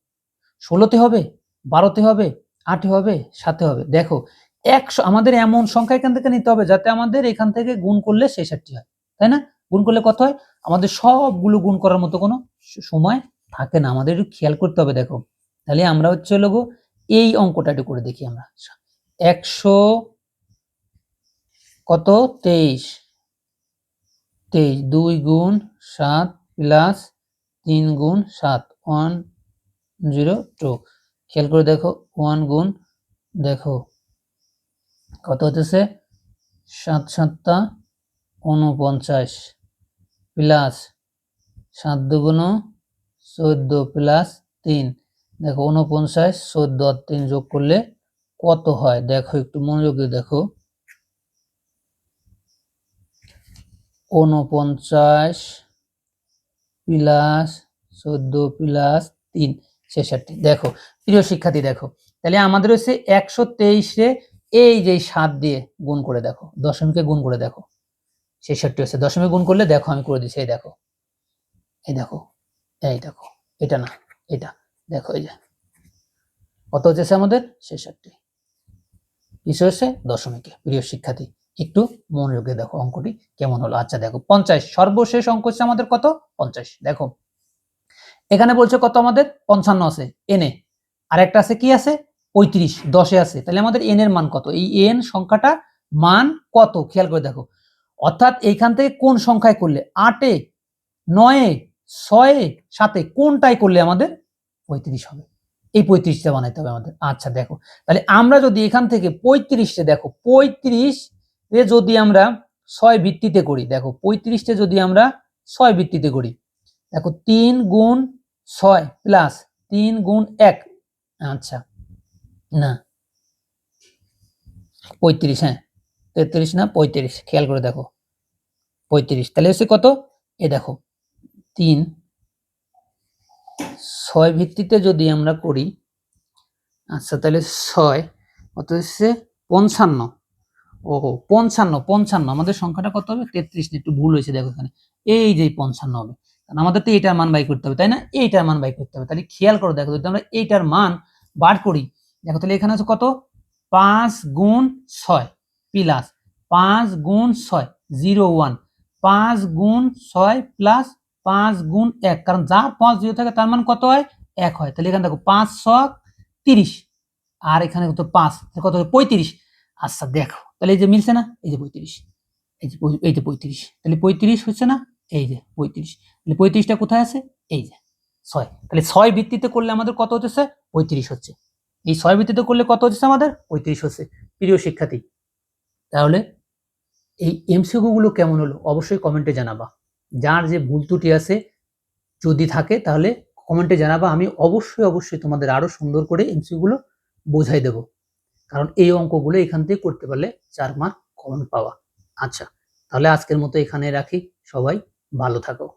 16তে হবে, 12তে হবে, 8 হবে, 7 হবে। দেখো 100 আমাদের এমন সংখ্যা এখান থেকে নিতে হবে যাতে আমাদের এখান থেকে গুণ করলে 66 হয়, তাই না? গুণ করলে কত হয়, আমাদের সবগুলো গুণ করার মতো কোনো সময় থাকে না, আমাদের একটু খেয়াল করতে হবে। দেখো তাহলে আমরা হচ্ছে লোগো এই অঙ্কটা একটু করে দেখি আমরা, 100 কত 23, 2 গুণ 7 প্লাস 3 গুণ 7 102, খেয়াল করে দেখো 1 গুণ দেখো কত হতেছে 7 7 49 প্লাস 7 দুগুণ 14 প্লাস 3, দেখো 49 14 আর 3 যোগ করলে কত হয়, দেখো একটু মনোযোগ দিয়ে দেখো 49 প্লাস 14 প্লাস 3 66। দেখো প্রিয় শিক্ষার্থী দেখো তাহলে আমাদের হচ্ছে 123 এই যে 7 দিয়ে গুণ করে দেখো, দশমিকে গুণ করে দেখো 66 হচ্ছে, দশমিকে গুণ করলে দেখো আমি করে দিচ্ছি, এই দেখো এই দেখো এই দেখো এটা না এটা, দেখো এই যে কত হচ্ছে আমাদের 66 কিছু হচ্ছে দশমিকে। প্রিয় শিক্ষার্থী একটু মনোযোগে দেখো অঙ্কটি কেমন হলো। আচ্ছা দেখো 50 সর্বশেষ অঙ্ক হচ্ছে আমাদের কত 50। দেখো এখানে বলছে কত আমাদের 55 আছে এনে, আর একটা আছে কি আছে 35 10 আছে, তাহলে আমাদের এন এর মান কত, এই এন সংখ্যাটা মান কত খেয়াল করে দেখো, অর্থাৎ এইখান থেকে কোন সংখ্যায় করলে 8 এ 9 এ 6 এ 7 এ কোনটাই করলে আমাদের 35 হবে, এই 35টা বানাইতে হবে আমাদের। আচ্ছা দেখো তাহলে আমরা যদি এখান থেকে 35 দেখো 35 এ যদি আমরা 6 ভিত্তিতে করি, দেখো 35 যদি আমরা 6 ভিত্তিতে করি, দেখো 3 গুণ 6 প্লাস 3 গুণ 1, আচ্ছা না 35, হ্যাঁ 33 না 35, খেয়াল করে দেখো 35 তাহলে হচ্ছে কত, এ দেখো 3 6 ভিত্তিতে যদি আমরা করি, আচ্ছা তাহলে 6 কত হচ্ছে 55, ওহো 55 55 আমাদের সংখ্যাটা কত হবে 33, একটু ভুল হয়েছে দেখো এখানে, এই যে 55 হবে, কারণ আমাদের তো এইটার মান বাই করতে হবে, তাই না? এইটার মান বাই করতে হবে। তাহলে খেয়াল করো, দেখো যদি আমরা এইটার মান বার করি, দেখো তাহলে এখানে আছে কত, 5 গুণ 6 প্লাস 5 গুণ 6 01, 5 গুণ 6 প্লাস 5 গুণ 1, কারণ যার 5 0 থাকে তার মান কত হয়, 1 হয়। তাহলে এখানে দেখো 5 6 30, আর এখানে কত 5 কত 35। আচ্ছা দেখো তাহলে এই যে মিলছে না, এই যে 35, এই যে 35, তাহলে 35 হচ্ছে না, এই যে 35, তাহলে 35টা কোথায় আছে, এই যে 6, তাহলে 6 ভিত্তিতে করলে আমাদের কত হচ্ছে, 35 হচ্ছে। এই 6 ভিত্তিতে করলে কত হচ্ছে আমাদের, 35 হচ্ছে। প্রিয় শিক্ষার্থী, তাহলে এই এমসিকিউ গুলো কেমন হলো অবশ্যই কমেন্টে জানাবা। যার যে ভুল ত্রুটি আছে যদি থাকে তাহলে কমেন্টে জানাবা, আমি অবশ্যই তোমাদের আরো সুন্দর করে এমসিকিউ গুলো বোঝাই দেব। কারণ এই অঙ্কগুলো এখান থেকে করতে পারলে 4 মার্ক কমন পাওয়া। আচ্ছা, তাহলে আজকের মতো এখানে রাখি, সবাই ভালো থাকো।